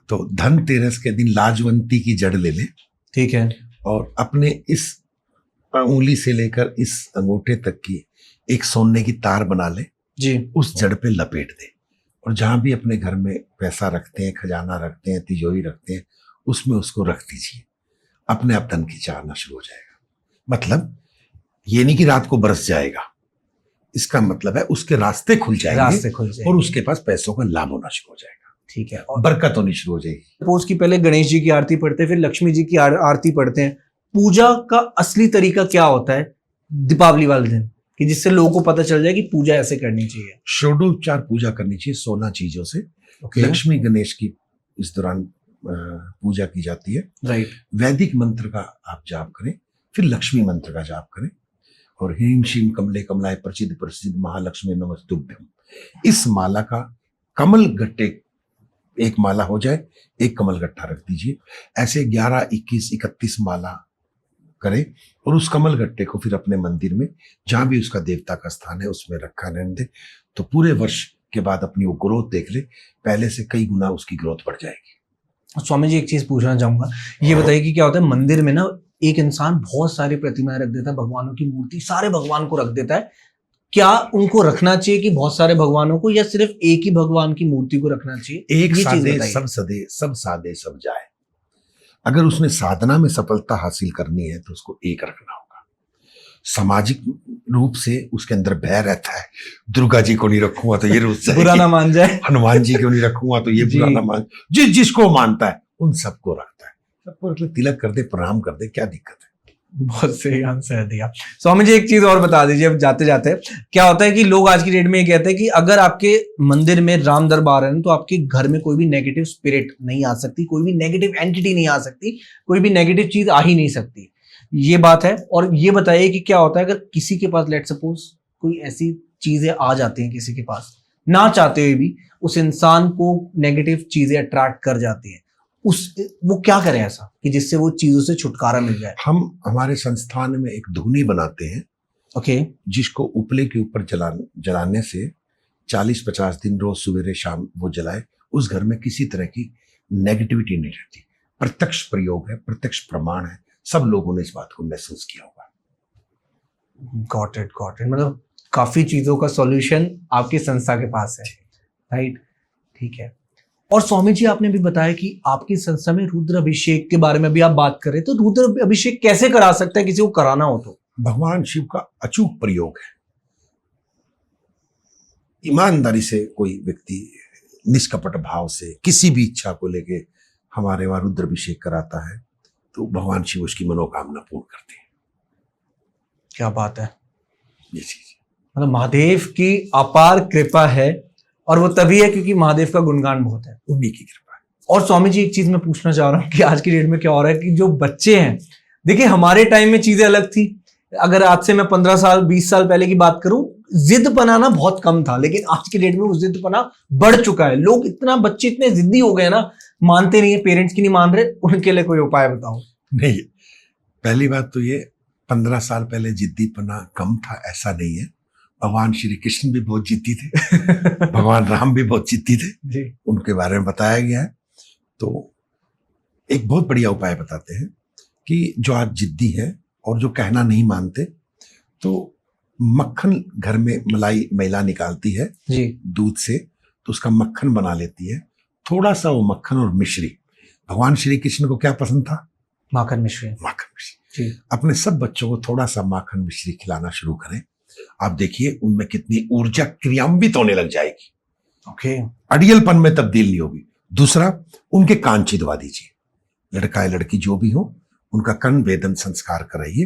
S2: तो धनतेरस के दिन लाजवंती की जड़ ले ले
S1: ठीक है।
S2: और अपने इस उंगली से लेकर इस अंगूठे तक की एक सोने की तार बना ले,
S1: जी
S2: उस जड़ पे लपेट दे और जहां भी अपने घर में पैसा रखते हैं, खजाना रखते हैं, तिजोरी रखते हैं, उसमें उसको रख दीजिए। अपने आप धन खींचा आना शुरू हो जाएगा। मतलब ये नहीं कि रात को बरस जाएगा, इसका मतलब है उसके रास्ते खुल
S1: रास्ते खुल
S2: जाएंगे और उसके पास पैसों का लाभ होना शुरू हो जाएगा।
S1: ठीक है। और
S2: बरकत होनी शुरू हो जाएगी।
S1: सपोज कि पहले गणेश जी की आरती पढ़ते हैं, फिर लक्ष्मी जी की आरती पढ़ते हैं। पूजा का असली तरीका क्या होता है दीपावली वाले दिन, कि जिससे लोगों को पता चल जाए कि पूजा ऐसे करनी चाहिए?
S2: षोडोपचार पूजा करनी चाहिए 16 चीजों से। लक्ष्मी गणेश की इस दौरान पूजा की जाती है।
S1: राइट।
S2: वैदिक मंत्र का आप जाप करें, फिर लक्ष्मी मंत्र का जाप करें और ह्रीम श्रीम कमले कमलाय प्रसिद्ध प्रसिद्ध महालक्ष्मी नमस्तुभ्यम, इस माला का कमल गट्टे एक माला हो जाए, एक कमल गट्टा रख दीजिए। ऐसे 11, 21, 31 माला करें और उस कमल गट्टे को फिर अपने मंदिर में जहां भी उसका देवता का स्थान है उसमें रखा रहने दे। तो पूरे वर्ष के बाद अपनी वो ग्रोथ देख ले, पहले से कई गुना उसकी ग्रोथ बढ़ जाएगी।
S1: स्वामी जी एक चीज पूछना चाहूंगा, ये बताइए कि क्या होता है मंदिर में ना एक इंसान बहुत सारी प्रतिमाएं रख देता है, भगवानों की मूर्ति सारे भगवान को रख देता है। क्या उनको रखना चाहिए कि बहुत सारे भगवानों को, या सिर्फ एक ही भगवान की मूर्ति को रखना चाहिए?
S2: एक
S1: ये
S2: सादे
S1: चीज बताइए।
S2: सब सादे सब जाए। अगर उसने साधना में सफलता हासिल करनी है तो उसको एक रखना होगा। सामाजिक रूप से उसके अंदर भय रहता है, दुर्गा जी को नहीं रखूंगा तो ये रुस जाएगी,
S1: बुरा ना मान जाए,
S2: हनुमान जी को नहीं रखूंगा तो ये बुरा ना मान, जिसको मानता है उन सबको रखता है। सबको तिलक कर दे, प्रणाम कर दे, क्या दिक्कत है?
S1: बहुत सही आंसर दिया। स्वामी जी एक चीज और बता दीजिए अब जाते जाते, क्या होता है कि लोग आज की डेट में ये कहते हैं कि अगर आपके मंदिर में राम दरबार है तो आपके घर में कोई भी नेगेटिव स्पिरिट नहीं आ सकती, कोई भी नेगेटिव एंटिटी नहीं आ सकती, कोई भी नेगेटिव चीज आ ही नहीं सकती। ये बात है। और ये बताइए कि क्या होता है अगर किसी के पास लेट सपोज कोई ऐसी चीजें आ जाती हैं, किसी के पास ना चाहते हुए भी उस इंसान को नेगेटिव चीजें अट्रैक्ट कर जाती हैं, वो क्या करें ऐसा कि जिससे वो चीजों से छुटकारा मिल जाए?
S2: हम हमारे संस्थान में एक धुनी बनाते हैं,
S1: ओके,
S2: जिसको उपले के ऊपर जलाने से 40-50 दिन रोज सवेरे शाम वो जलाए, उस घर में किसी तरह की नेगेटिविटी नहीं रहती। प्रत्यक्ष प्रयोग है, प्रत्यक्ष प्रमाण है, सब लोगों ने इस बात को महसूस किया होगा।
S1: Got it. मतलब काफी चीजों का सॉल्यूशन आपकी संस्था के पास है, राइट? ठीक है। और स्वामी जी आपने भी बताया कि आपकी संस्था में रुद्र अभिषेक के बारे में भी आप बात करें, तो रुद्र अभिषेक कैसे करा सकता है किसी को कराना हो तो?
S2: भगवान शिव का अचूक प्रयोग है। ईमानदारी से कोई व्यक्ति निष्कपट भाव से किसी भी इच्छा को लेके हमारे वहां रुद्र अभिषेक कराता है तो भगवान शिव उसकी मनोकामना पूर्ण करते हैं।
S1: क्या बात है।
S2: ये चीज
S1: मतलब महादेव की अपार कृपा है, और वो तभी है क्योंकि महादेव का गुणगान बहुत है,
S2: उन्हीं की कृपा है।
S1: और स्वामी जी एक चीज मैं पूछना चाह रहा हूँ कि आज की डेट में क्या हो रहा है कि जो बच्चे हैं, देखिए हमारे टाइम में चीजें अलग थी। अगर आज से मैं 15 साल 20 साल पहले की बात करूं, जिद बनाना बहुत कम था, लेकिन आज की डेट में वो जिद बना बढ़ चुका है। लोग बच्चे इतने जिद्दी हो गए ना, मानते नहीं है, पेरेंट्स की नहीं मान रहे, उनके लिए कोई उपाय बताओ।
S2: नहीं, पहली बात तो ये 15 साल पहले जिद्दीपना कम था ऐसा नहीं है। भगवान श्री कृष्ण भी बहुत जिद्दी थे, भगवान राम भी बहुत जिद्दी थे
S1: जी।
S2: उनके बारे में बताया गया है। तो एक बहुत बढ़िया उपाय बताते हैं कि जो आज जिद्दी है और जो कहना नहीं मानते, तो मक्खन घर में मलाई महिला निकालती है
S1: जी
S2: दूध से, तो उसका मक्खन बना लेती है। थोड़ा सा वो मक्खन और मिश्री, भगवान श्री कृष्ण को क्या पसंद था?
S1: माखन मिश्री।
S2: माखन मिश्री।
S1: जी।
S2: अपने सब बच्चों को थोड़ा सा माखन मिश्री खिलाना शुरू करें, आप देखिए उनमें कितनी ऊर्जा क्रियान्वित होने लग जाएगी।
S1: ओके।
S2: अड़ियलपन में तब्दील नहीं होगी। दूसरा, उनके कान चिदवा दीजिए, लड़का या लड़की जो भी हो, उनका कर्ण वेदन संस्कार कराइए,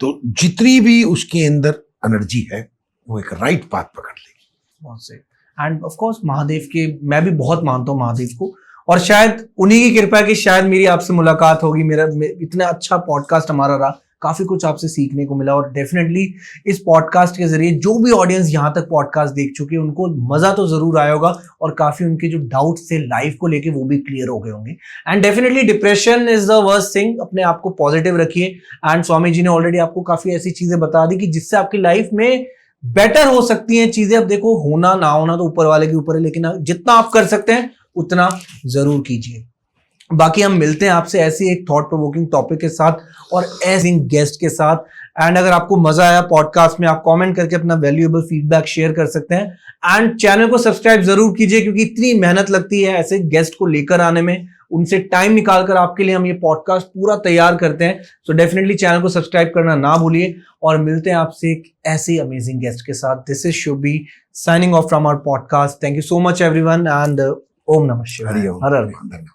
S2: तो जितनी भी उसके अंदर एनर्जी है वो एक राइट पाथ पकड़ लेगी।
S1: बहुत सही। एंड ऑफ कोर्स महादेव के, मैं भी बहुत मानता हूँ महादेव को, और शायद उन्हीं की कृपा है कि शायद मेरी आपसे मुलाकात होगी, मेरा इतना अच्छा पॉडकास्ट हमारा रहा, काफी कुछ आपसे सीखने को मिला और डेफिनेटली इस पॉडकास्ट के जरिए जो भी ऑडियंस यहाँ तक पॉडकास्ट देख चुके हैं उनको मजा तो जरूर आया होगा और काफी उनके जो डाउट्स थे लाइफ को लेके वो भी क्लियर हो गए होंगे। And definitely depression is the worst thing, अपने आप को पॉजिटिव रखिए। एंड स्वामी जी ने ऑलरेडी आपको काफी ऐसी चीजें बता दी कि जिससे आपकी लाइफ में बेटर हो सकती हैं चीजें। अब देखो होना ना होना तो ऊपर वाले के ऊपर है, लेकिन जितना आप कर सकते हैं उतना जरूर कीजिए। बाकी हम मिलते हैं आपसे ऐसी एक थॉट प्रोवोकिंग टॉपिक के साथ और ऐसे गेस्ट के साथ। एंड अगर आपको मजा आया पॉडकास्ट में, आप कमेंट करके अपना वैल्यूएबल फीडबैक शेयर कर सकते हैं। एंड चैनल को सब्सक्राइब जरूर कीजिए क्योंकि इतनी मेहनत लगती है ऐसे गेस्ट को लेकर आने में, उनसे टाइम निकालकर आपके लिए हम ये पॉडकास्ट पूरा तैयार करते हैं। सो डेफिनेटली चैनल को सब्सक्राइब करना ना भूलिए और मिलते हैं आपसे एक ऐसे अमेजिंग गेस्ट के साथ। This is Shubhi signing off from our podcast. Thank you so much everyone and ओम नमः शिवाय।
S2: हरि ओम।
S1: हर हर महादेव।